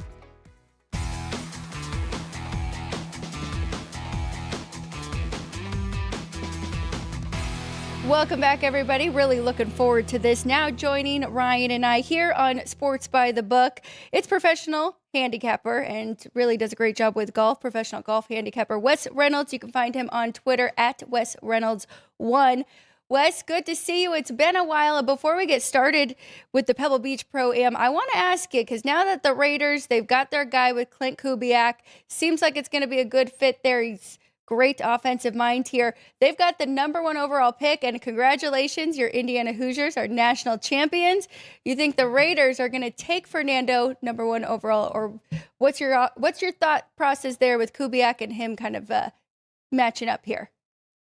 Welcome back, everybody. Really looking forward to this. Now joining Ryan and I here on Sports by the Book. It's professional handicapper and really does a great job with golf, professional golf handicapper Wes Reynolds. You can find him on Twitter at Wes Reynolds1. Wes, good to see you. It's been a while. Before we get started with the Pebble Beach Pro-Am, I want to ask you, because now that the Raiders, they've got their guy with Clint Kubiak, seems like it's going to be a good fit there. He's great offensive mind here. They've got the #1 overall pick, and congratulations, your Indiana Hoosiers are national champions. You think the Raiders are going to take Fernando #1 overall, or what's your thought process there with Kubiak and him kind of matching up here?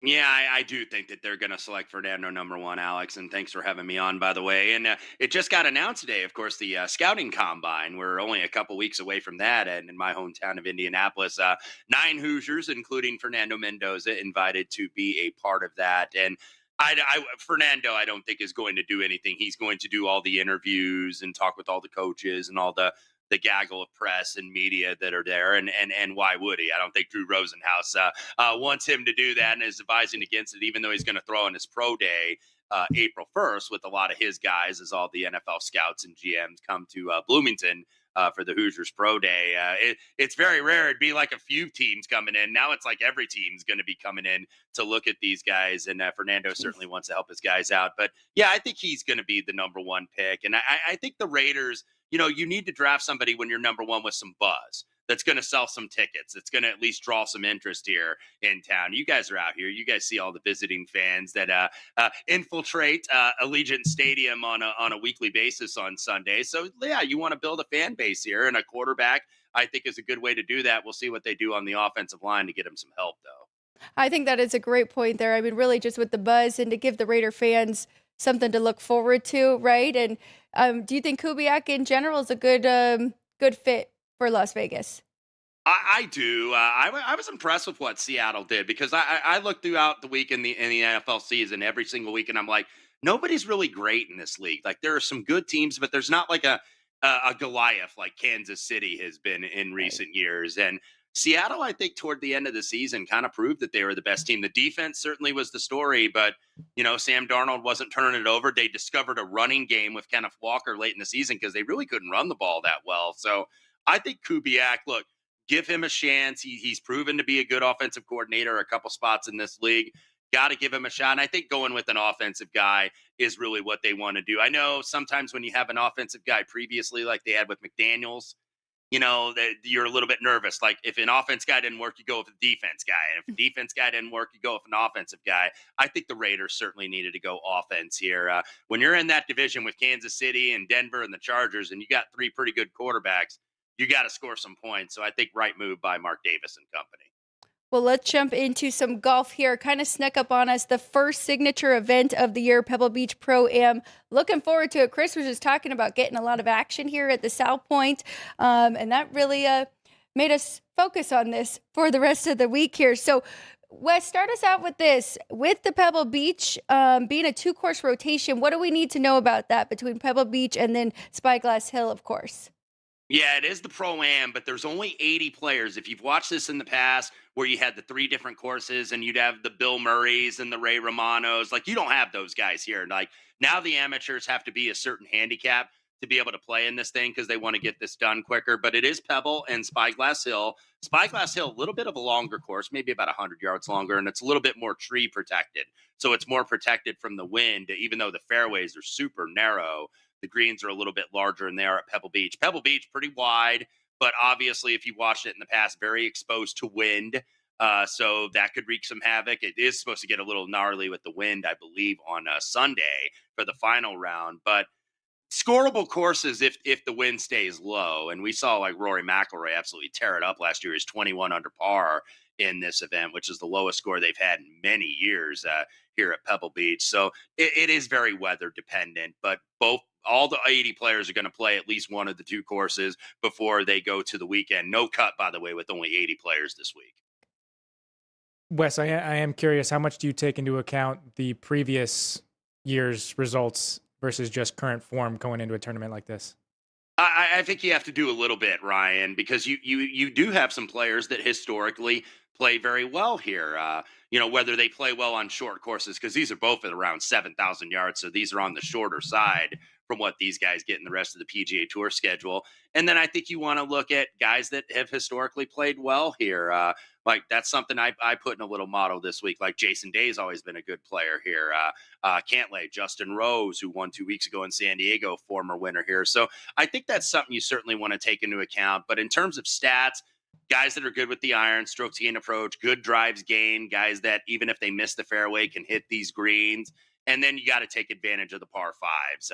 Yeah, I do think that they're going to select Fernando #1, Alex, and thanks for having me on, by the way. And it just got announced today, of course, the scouting combine. We're only a couple weeks away from that, and in my hometown of Indianapolis, 9 Hoosiers, including Fernando Mendoza, invited to be a part of that. And Fernando, I don't think is going to do anything. He's going to do all the interviews and talk with all the coaches and all the gaggle of press and media that are there. And why would he? I don't think Drew Rosenhaus wants him to do that and is advising against it, even though he's going to throw in his pro day April 1st with a lot of his guys as all the NFL scouts and GMs come to Bloomington for the Hoosiers Pro Day. It's very rare. It'd be like a few teams coming in. Now it's like every team's going to be coming in to look at these guys. And Fernando certainly wants to help his guys out. But yeah, I think he's going to be the #1 pick. And I think the Raiders, you need to draft somebody when you're #1 with some buzz. That's going to sell some tickets. It's going to at least draw some interest here in town. You guys are out here. You guys see all the visiting fans that infiltrate Allegiant Stadium on a weekly basis on Sunday. So, yeah, you want to build a fan base here and a quarterback I think is a good way to do that. We'll see what they do on the offensive line to get him some help, though. I think that is a great point there. I mean, really just with the buzz and to give the Raider fans something to look forward to, right? And do you think Kubiak in general is a good fit for Las Vegas? I do. I was impressed with what Seattle did because I looked throughout the week in the NFL season every single week, and I'm like, nobody's really great in this league. Like there are some good teams, but there's not like a Goliath like Kansas City has been in Right. recent years. And Seattle, I think, toward the end of the season, kind of proved that they were the best team. The defense certainly was the story, but Sam Darnold wasn't turning it over. They discovered a running game with Kenneth Walker late in the season because they really couldn't run the ball that well. So I think Kubiak, look, give him a chance. He's proven to be a good offensive coordinator a couple spots in this league. Got to give him a shot. And I think going with an offensive guy is really what they want to do. I know sometimes when you have an offensive guy previously, like they had with McDaniels, that you're a little bit nervous. Like if an offense guy didn't work, you go with a defense guy. And if a defense guy didn't work, you go with an offensive guy. I think the Raiders certainly needed to go offense here. When you're in that division with Kansas City and Denver and the Chargers, and you got three pretty good quarterbacks, you got to score some points. So I think right move by Mark Davis and company. Well, let's jump into some golf here. Kind of snuck up on us. The first signature event of the year, Pebble Beach Pro-Am. Looking forward to it. Chris was just talking about getting a lot of action here at the South Point, and that really made us focus on this for the rest of the week here. So, Wes, start us out with this. With the Pebble Beach being a two-course rotation, what do we need to know about that between Pebble Beach and then Spyglass Hill, of course? Yeah, it is the Pro-Am, but there's only 80 players. If you've watched this in the past where you had the three different courses and you'd have the Bill Murrays and the Ray Romanos, like you don't have those guys here. Like now the amateurs have to be a certain handicap to be able to play in this thing because they want to get this done quicker. But it is Pebble and Spyglass Hill. Spyglass Hill, a little bit of a longer course, maybe about 100 yards longer, and it's a little bit more tree protected. So it's more protected from the wind, even though the fairways are super narrow. The greens are a little bit larger than they are at Pebble Beach. Pebble Beach, pretty wide, but obviously, if you watched it in the past, very exposed to wind. So that could wreak some havoc. It is supposed to get a little gnarly with the wind, I believe, on Sunday for the final round. But scoreable courses if the wind stays low. And we saw like Rory McIlroy absolutely tear it up last year. He's 21 under par in this event, which is the lowest score they've had in many years here at Pebble Beach. So it is very weather dependent, but all the 80 players are going to play at least one of the two courses before they go to the weekend. No cut, by the way, with only 80 players this week. Wes, I am curious, how much do you take into account the previous year's results versus just current form going into a tournament like this? I think you have to do a little bit, Ryan, because you do have some players that historically play very well here. Whether they play well on short courses, because these are both at around 7,000 yards, so these are on the shorter side from what these guys get in the rest of the PGA Tour schedule. And then I think you want to look at guys that have historically played well here. Like that's something I put in a little model this week. Like Jason Day's always been a good player here. Cantlay, Justin Rose, who won 2 weeks ago in San Diego, former winner here. So I think that's something you certainly want to take into account. But in terms of stats, guys that are good with the iron, strokes gain approach, good drives gain, guys that even if they miss the fairway can hit these greens. And then you got to take advantage of the par fives.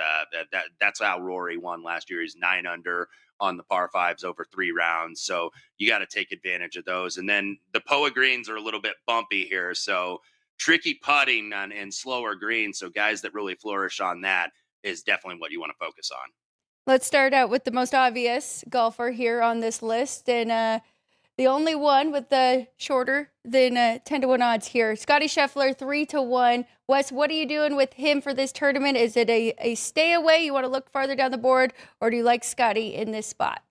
That's how Rory won last year. He's 9 under on the par fives over 3 rounds. So you got to take advantage of those. And then the POA greens are a little bit bumpy here. So tricky putting and slower greens. So guys that really flourish on that is definitely what you want to focus on. Let's start out with the most obvious golfer here on this list. And the only one with the shorter than 10-1 odds here. Scotty Scheffler, 3-1. Wes, what are you doing with him for this tournament? Is it a stay away? You want to look farther down the board, or do you like Scotty in this spot?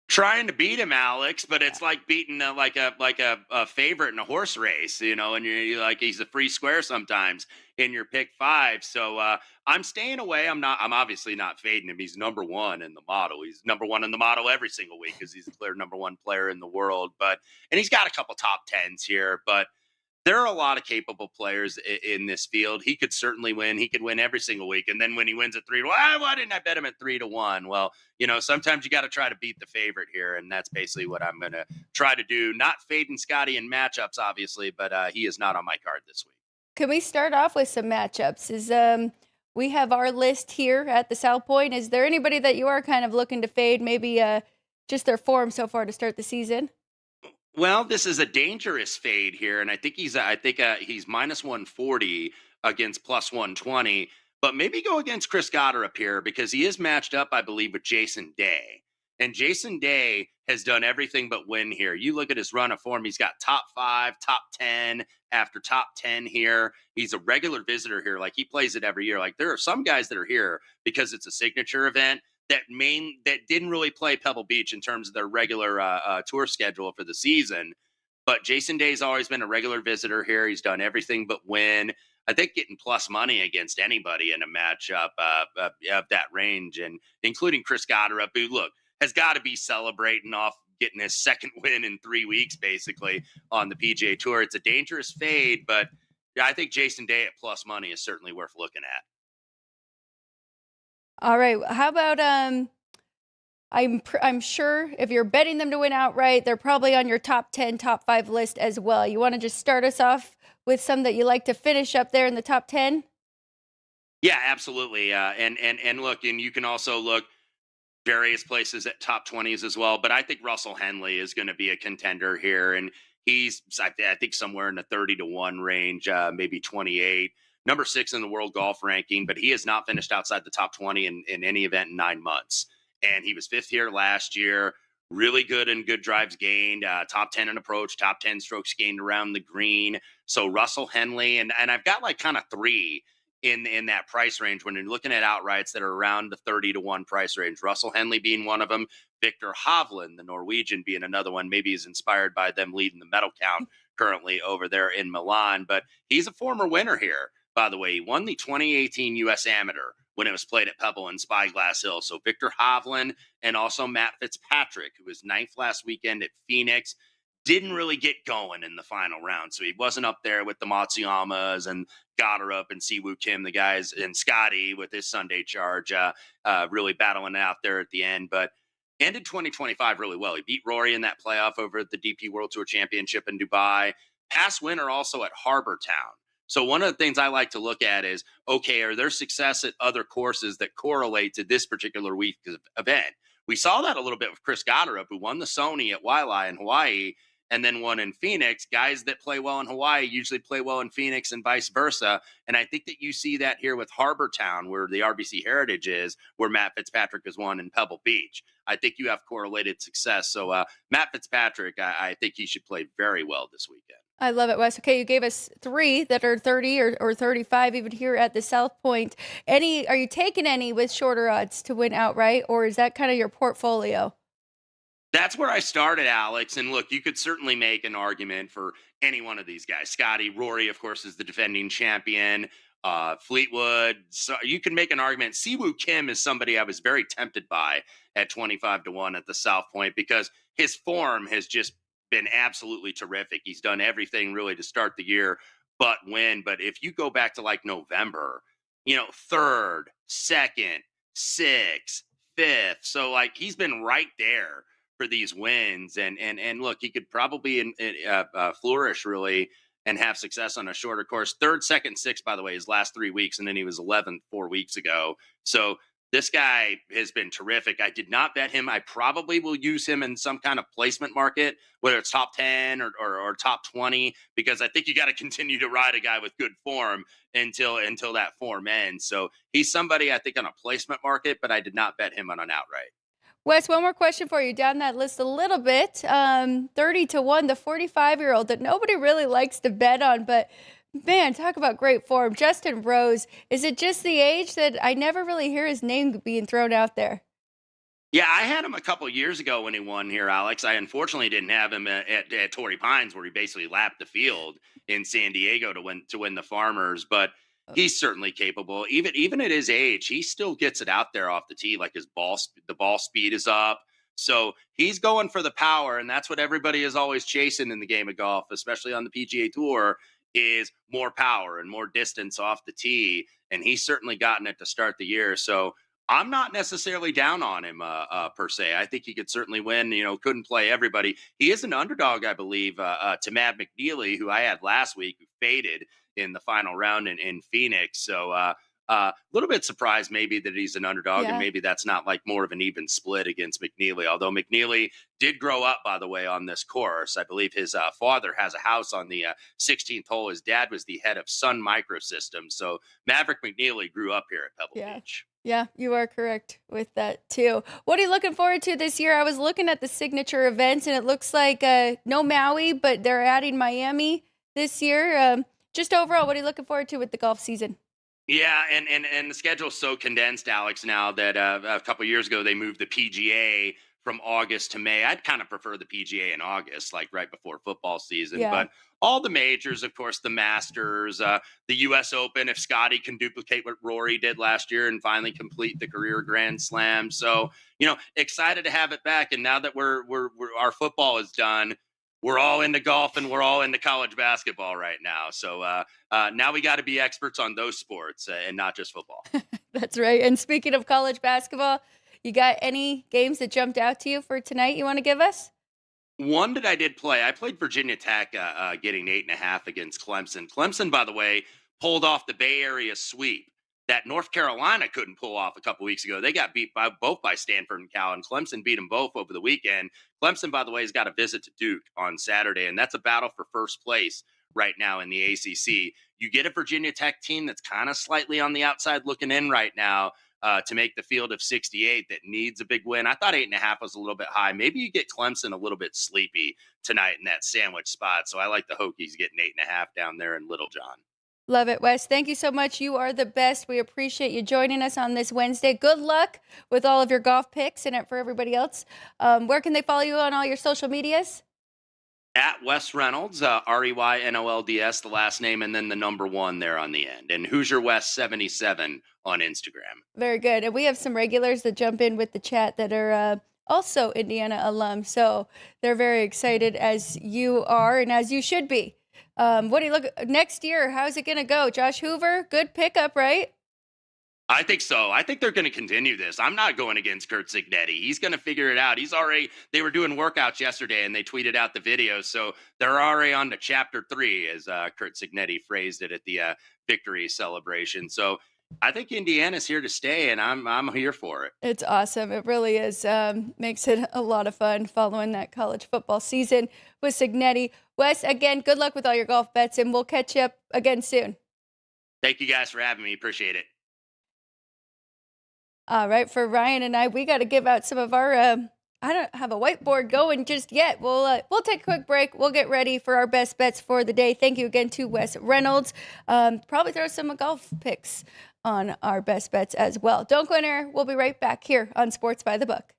Trying to beat him, Alex, but it's like beating like a favorite in a horse race, and you're like he's a free square sometimes in your pick 5. So I'm staying away. I'm obviously not fading him. He's number 1 in the model. He's number 1 in the model every single week because he's the clear number 1 player in the world. And he's got a couple top 10s here, but there are a lot of capable players in this field. He could certainly win. He could win every single week. And then when he wins at 3-1, why didn't I bet him at 3-1? Well, sometimes you got to try to beat the favorite here. And that's basically what I'm going to try to do. Not fading Scotty in matchups, obviously, but he is not on my card this week. Can we start off with some matchups? We have our list here at the South Point. Is there anybody that you are kind of looking to fade? Maybe just their form so far to start the season? Well, this is a dangerous fade here, and I think he's minus 140 against plus 120. But maybe go against Chris Goddard up here because he is matched up, I believe, with Jason Day, and Jason Day has done everything but win here. You look at his run of form; he's got top 5, top 10 after top 10 here. He's a regular visitor here; like he plays it every year. Like there are some guys that are here because it's a signature event that didn't really play Pebble Beach in terms of their regular tour schedule for the season. But Jason Day's always been a regular visitor here. He's done everything but win. I think getting plus money against anybody in a matchup of that range, and including Chris Goddard, who look has got to be celebrating off getting his second win in 3 weeks, basically on the PGA Tour. It's a dangerous fade, but I think Jason Day at plus money is certainly worth looking at. All right. How about I'm sure if you're betting them to win outright, they're probably on your top 10, top 5 list as well. You want to just start us off with some that you like to finish up there in the top 10? Yeah, absolutely. And look, and you can also look various places at top 20s as well. But I think Russell Henley is going to be a contender here. And I think, somewhere in the 30-1 range, maybe 28. Number 6 in the world golf ranking, but he has not finished outside the top 20 in any event in 9 months. And he was 5th here last year. Really good in good drives gained, top 10 in approach, top 10 strokes gained around the green. So Russell Henley, and I've got like kind of 3 in that price range when you're looking at outrights that are around the 30-1 price range. Russell Henley being one of them, Victor Hovland, the Norwegian, being another one. Maybe he's inspired by them leading the medal count currently over there in Milan. But he's a former winner here, by the way. He won the 2018 U.S. Amateur when it was played at Pebble and Spyglass Hill. So Victor Hovland and also Matt Fitzpatrick, who was 9th last weekend at Phoenix, didn't really get going in the final round. So he wasn't up there with the Matsuyamas and Goddard and Siwoo Kim, the guys, and Scotty with his Sunday charge, really battling out there at the end. But ended 2025 really well. He beat Rory in that playoff over at the DP World Tour Championship in Dubai. Past winner also at Harbour Town. So one of the things I like to look at is, okay, are there success at other courses that correlate to this particular week event? We saw that a little bit with Chris Goddard, who won the Sony at Wailea in Hawaii and then won in Phoenix. Guys that play well in Hawaii usually play well in Phoenix and vice versa. And I think that you see that here with Harbour Town, where the RBC Heritage is, where Matt Fitzpatrick has won in Pebble Beach. I think you have correlated success. So Matt Fitzpatrick, I think he should play very well this weekend. I love it, Wes. Okay, you gave us 3 that are 30 or 35 even here at the South Point. Are you taking any with shorter odds to win outright, or is that kind of your portfolio? That's where I started, Alex. And look, you could certainly make an argument for any one of these guys. Scotty, Rory, of course, is the defending champion. Fleetwood. So you can make an argument. Siwoo Kim is somebody I was very tempted by at 25-1 at the South Point because his form has just been absolutely terrific. He's done everything really to start the year but win. But if you go back to like November, 3rd, 2nd, 6th, 5th. So like he's been right there for these wins. And look, he could probably flourish really and have success on a shorter course. 3rd, 2nd, 6th, by the way, his last 3 weeks. And then he was 11th 4 weeks ago. So this guy has been terrific. I did not bet him. I probably will use him in some kind of placement market, whether it's top 10 or top 20, because I think you got to continue to ride a guy with good form until that form ends. So he's somebody I think on a placement market, but I did not bet him on an outright. Wes, one more question for you. Down that list a little bit, 30-1, the 45-year-old that nobody really likes to bet on, but man, talk about great form. Justin Rose, is it just the age that I never really hear his name being thrown out there? Yeah, I had him a couple of years ago when he won here, Alex. I unfortunately didn't have him at Torrey Pines, where he basically lapped the field in San Diego to win the Farmers. But he's certainly capable. Even at his age, he still gets it out there off the tee. Like the ball speed is up. So he's going for the power, and that's what everybody is always chasing in the game of golf, especially on the PGA Tour, is more power and more distance off the tee. And he's certainly gotten it to start the year. So I'm not necessarily down on him per se. I think he could certainly win. Couldn't play everybody. He is an underdog, I believe, to Matt McNeely, who I had last week, who faded in the final round in Phoenix. So A little bit surprised maybe that he's an underdog, Yeah. and maybe that's not like more of an even split against McNeely. Although McNeely did grow up, by the way, on this course. I believe his father has a house on the 16th hole. His dad was the head of Sun Microsystems. So Maverick McNeely grew up here at Pebble Yeah. Beach. Yeah, you are correct with that too. What are you looking forward to this year? I was looking at the signature events, and it looks like no Maui, but they're adding Miami this year. Just overall, what are you looking forward to with the golf season? Yeah, and the schedule's so condensed, Alex, now that a couple years ago they moved the PGA from August to May. I'd kind of prefer the PGA in August, like right before football season. Yeah. But all the majors, of course, the Masters, the U.S. Open, if Scotty can duplicate what Rory did last year and finally complete the career Grand Slam. So, excited to have it back. And now that we're our football is done, we're all into golf and we're all into college basketball right now. So now we got to be experts on those sports and not just football. That's right. And speaking of college basketball, you got any games that jumped out to you for tonight you want to give us? One that I did play, I played Virginia Tech getting 8.5 against Clemson. Clemson, by the way, pulled off the Bay Area sweep that North Carolina couldn't pull off a couple weeks ago. They got beat both by Stanford and Cal, and Clemson beat them both over the weekend. Clemson, by the way, has got a visit to Duke on Saturday, and that's a battle for first place right now in the ACC. You get a Virginia Tech team that's kind of slightly on the outside looking in right now to make the field of 68 that needs a big win. I thought 8.5 was a little bit high. Maybe you get Clemson a little bit sleepy tonight in that sandwich spot. So I like the Hokies getting 8.5 down there in Little John. Love it, Wes. Thank you so much. You are the best. We appreciate you joining us on this Wednesday. Good luck with all of your golf picks and for everybody else. Where can they follow you on all your social medias? At Wes Reynolds, REYNOLDS, the last name, and then the number 1 there on the end. And Hoosier West 77 on Instagram. Very good. And we have some regulars that jump in with the chat that are also Indiana alums. So they're very excited, as you are and as you should be. What do you look next year? How's it going to go? Josh Hoover, good pickup, right? I think so. I think they're going to continue this. I'm not going against Kurt Signetti. He's going to figure it out. They were doing workouts yesterday and they tweeted out the video. So they're already on to chapter 3, as Kurt Signetti phrased it at the victory celebration. So I think Indiana's here to stay, and I'm here for it. It's awesome. It really is. Makes it a lot of fun following that college football season with Signetti. Wes, again, good luck with all your golf bets, and we'll catch you up again soon. Thank you guys for having me. Appreciate it. All right, for Ryan and I, we got to give out some of our. I don't have a whiteboard going just yet. We'll take a quick break. We'll get ready for our best bets for the day. Thank you again to Wes Reynolds. Probably throw some golf picks on our best bets as well. Don't go anywhere. We'll be right back here on Sports by the Book.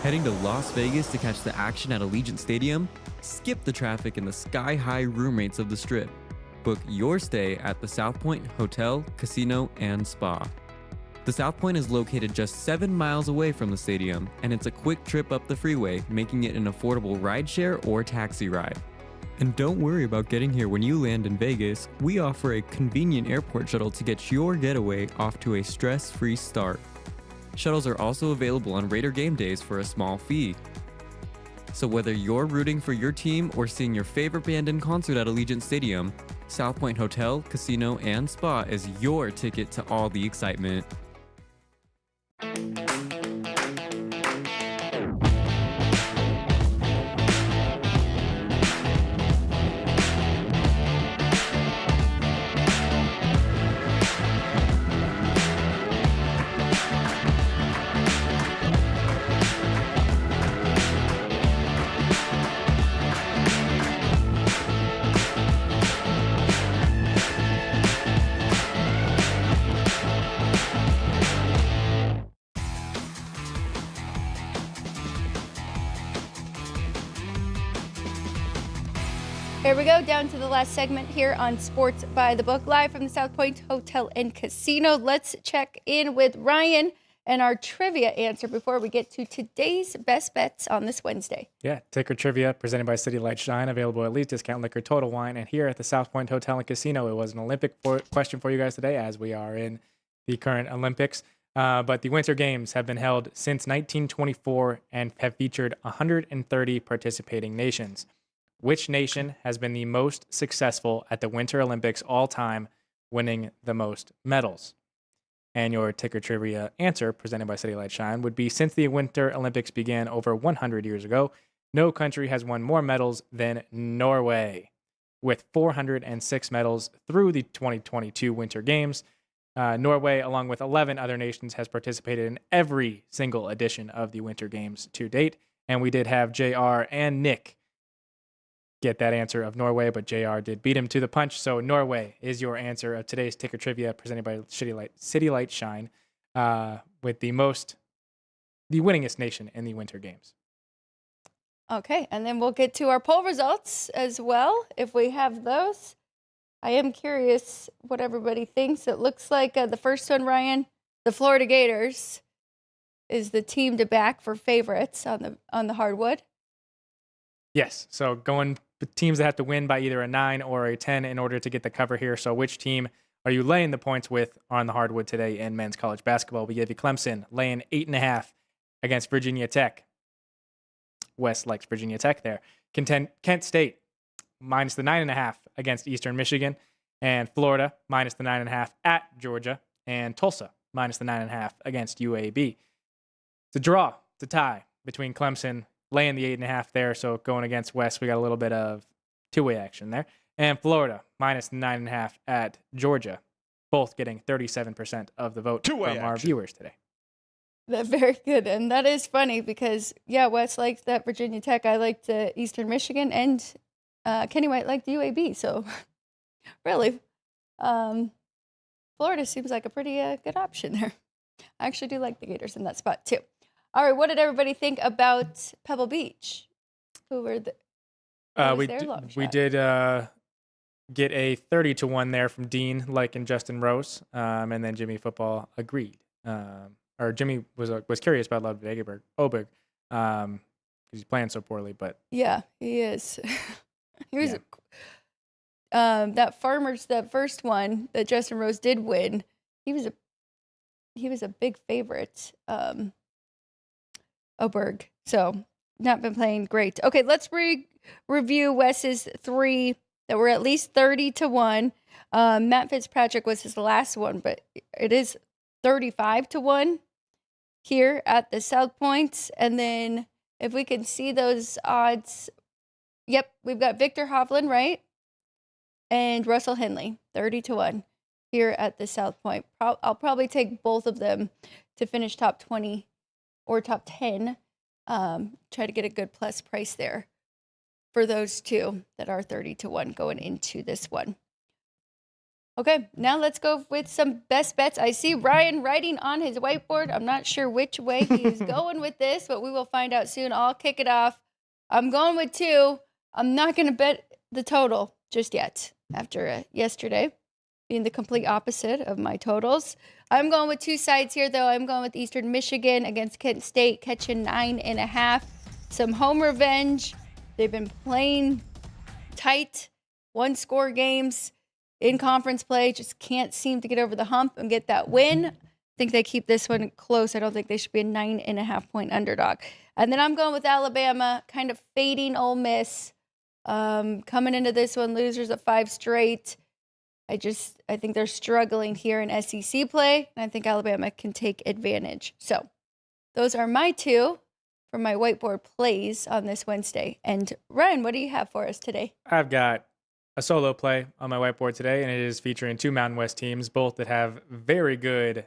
Heading to Las Vegas to catch the action at Allegiant Stadium? Skip the traffic and the sky-high room rates of the Strip. Book your stay at the South Point Hotel, Casino, and Spa. The South Point is located just 7 miles away from the stadium, and it's a quick trip up the freeway, making it an affordable rideshare or taxi ride. And don't worry about getting here when you land in Vegas. We offer a convenient airport shuttle to get your getaway off to a stress-free start. Shuttles are also available on Raider game days for a small fee. So whether you're rooting for your team or seeing your favorite band in concert at Allegiant Stadium, South Point Hotel, Casino, and Spa is your ticket to all the excitement. Here we go, down to the last segment here on Sports by the Book, live from the South Point Hotel and Casino. Let's check in with Ryan and our trivia answer before we get to today's best bets on this Wednesday. Yeah, ticker trivia presented by City Light Shine, available at Lee's Discount Liquor, Total Wine, and here at the South Point Hotel and Casino. It was an Olympic question for you guys today, as we are in the current Olympics. But the Winter Games have been held since 1924 and have featured 130 participating nations. Which nation has been the most successful at the Winter Olympics all time, winning the most medals? And your ticker trivia answer, presented by City Light Shine, would be, since the Winter Olympics began over 100 years ago, no country has won more medals than Norway, with 406 medals through the 2022 Winter Games. Norway, along with 11 other nations, has participated in every single edition of the Winter Games to date. And we did have JR and Nick get that answer of Norway, but JR did beat him to the punch. So Norway is your answer of today's ticker trivia, presented by City Light Shine, with the winningest nation in the Winter Games. Okay, and then we'll get to our poll results as well, if we have those. I am curious what everybody thinks. It looks like the first one, Ryan, the Florida Gators is the team to back for favorites on the hardwood. Yes, so going teams that have to win by either a 9 or a 10 in order to get the cover here. So which team are you laying the points with on the hardwood today in men's college basketball? We gave you Clemson laying 8.5 against Virginia Tech. Wes likes Virginia Tech there. Kent State minus the 9.5 against Eastern Michigan, and Florida minus the 9.5 at Georgia, and Tulsa minus the 9.5 against UAB. It's a draw, it's a tie between Clemson laying the 8.5 there. So going against West, we got a little bit of two-way action there. And Florida minus the 9.5 at Georgia, both getting 37% of the vote from our viewers today. That's very good. And that is funny because, yeah, Wes liked that Virginia Tech. I liked Eastern Michigan, and Kenny White liked UAB. So really, Florida seems like a pretty good option there. I actually do like the Gators in that spot too. All right, what did everybody think about Pebble Beach? Who were we did get a 30-1 there from Dean, like, and Justin Rose, and then Jimmy Football agreed. Or Jimmy was curious about Ludwig Oberg, because he's playing so poorly. But yeah, he is. He was that first one that Justin Rose did win. He was a big favorite. Oberg. So not been playing great. Okay, let's review Wes's 3 that were at least 30-1. Matt Fitzpatrick was his last one, but it is 35-1 here at the South Points. And then if we can see those odds, yep, we've got Victor Hovland, right? And Russell Henley, 30-1 here at the South Point. I'll probably take both of them to finish top 20 or top 10, try to get a good plus price there for those two that are 30-1 going into this one. Okay, now let's go with some best bets. I see Ryan writing on his whiteboard. I'm not sure which way he's going with this, but we will find out soon. I'll kick it off. I'm going with 2. I'm not going to bet the total just yet after yesterday being the complete opposite of my totals. I'm going with 2 sides here, though. I'm going with Eastern Michigan against Kent State, catching 9.5. Some home revenge. They've been playing tight, 1-score games in conference play. Just can't seem to get over the hump and get that win. I think they keep this one close. I don't think they should be a 9.5-point underdog. And then I'm going with Alabama, kind of fading Ole Miss. Coming into this one, losers of 5 straight. I think they're struggling here in SEC play, and I think Alabama can take advantage. So those are my 2 for my whiteboard plays on this Wednesday. And Ryan, what do you have for us today? I've got a solo play on my whiteboard today, and it is featuring 2 Mountain West teams, both that have very good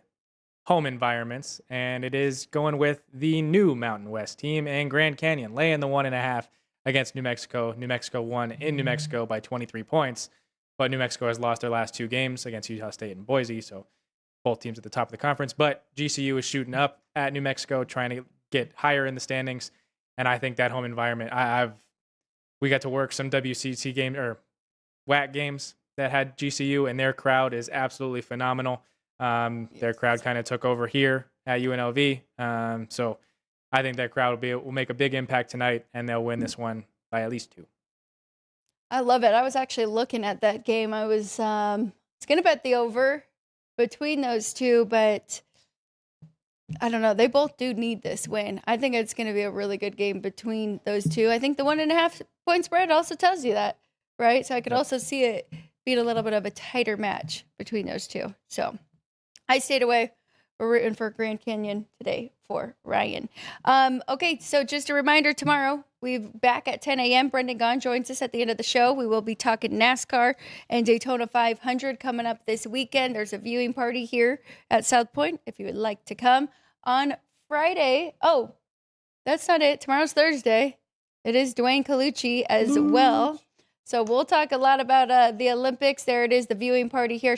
home environments, and it is going with the new Mountain West team and Grand Canyon, laying the 1.5 against New Mexico. New Mexico won in New Mexico by 23 points. But New Mexico has lost their last 2 games against Utah State and Boise, so both teams at the top of the conference. But GCU is shooting up at New Mexico, trying to get higher in the standings, and I think that home environment, I've we got to work some WCC game or WAC games that had GCU, and their crowd is absolutely phenomenal. Their crowd kind of took over here at UNLV. So I think that crowd will make a big impact tonight, and they'll win this one by at least 2. I love it. I was actually looking at that game. I was going to bet the over between those two, but I don't know. They both do need this win. I think it's going to be a really good game between those two. I think the 1.5 point spread also tells you that, right? So I could also see it being a little bit of a tighter match between those two. So I stayed away. We're rooting for Grand Canyon today for Ryan. Okay, so just a reminder, tomorrow we're back at 10 a.m. Brendan Gaughan joins us at the end of the show. We will be talking NASCAR and Daytona 500 coming up this weekend. There's a viewing party here at South Point if you would like to come. On Friday, oh, that's not it. Tomorrow's Thursday. It is Dwayne Colucci as well. So we'll talk a lot about the Olympics. There it is, the viewing party here,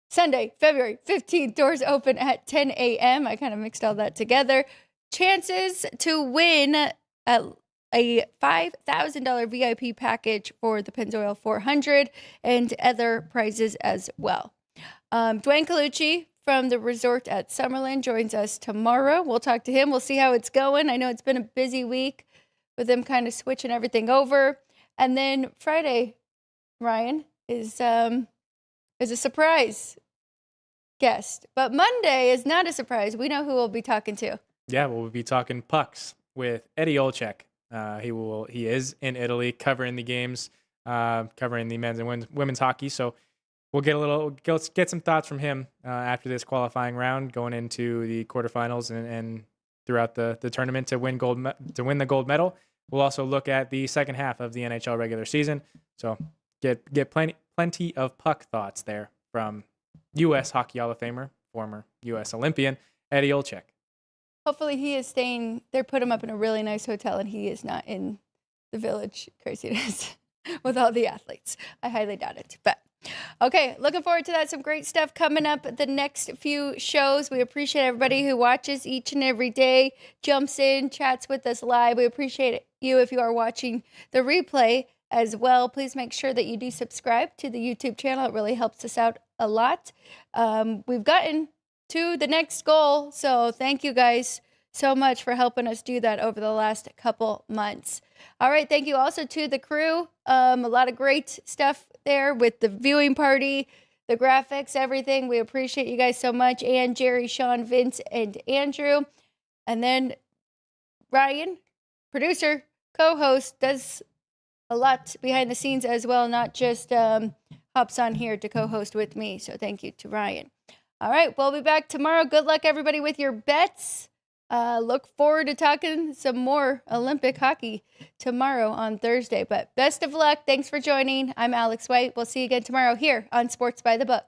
Sunday, February 15th. Doors open at 10 a.m. I kind of mixed all that together. Chances to win a $5,000 VIP package for the Pennzoil 400 and other prizes as well. Dwayne Colucci from the resort at Summerlin joins us tomorrow. We'll talk to him. We'll see how it's going. I know it's been a busy week with them kind of switching everything over. And then Friday, Ryan, is a surprise guest. But Monday is not a surprise. We know who we'll be talking to. Yeah, we'll be talking pucks with Eddie Olczyk. He is in Italy covering the games, covering the men's and women's hockey. So we'll get some thoughts from him after this qualifying round, going into the quarterfinals and throughout the tournament to win the gold medal. We'll also look at the second half of the NHL regular season. So get plenty of puck thoughts there from U.S. Hockey Hall of Famer, former U.S. Olympian, Eddie Olczyk. Hopefully he is staying, they put him up in a really nice hotel and he is not in the village craziness with all the athletes. I highly doubt it. But okay, looking forward to that. Some great stuff coming up the next few shows. We appreciate everybody who watches each and every day, jumps in, chats with us live. We appreciate you if you are watching the replay as well. Please make sure that you do subscribe to the YouTube channel. It really helps us out a lot. We've gotten to the next goal, so thank you guys so much for helping us do that over the last couple months. All right, thank you also to the crew. A lot of great stuff there with the viewing party, the graphics, everything. We appreciate you guys so much. And Jerry, Sean, Vince, and Andrew. And then Ryan, producer, co-host, does a lot behind the scenes as well, not just hops on here to co-host with me. So thank you to Ryan. All right, we'll be back tomorrow. Good luck, everybody, with your bets. Look forward to talking some more Olympic hockey tomorrow on Thursday. But best of luck. Thanks for joining. I'm Alex White. We'll see you again tomorrow here on Sports by the Book.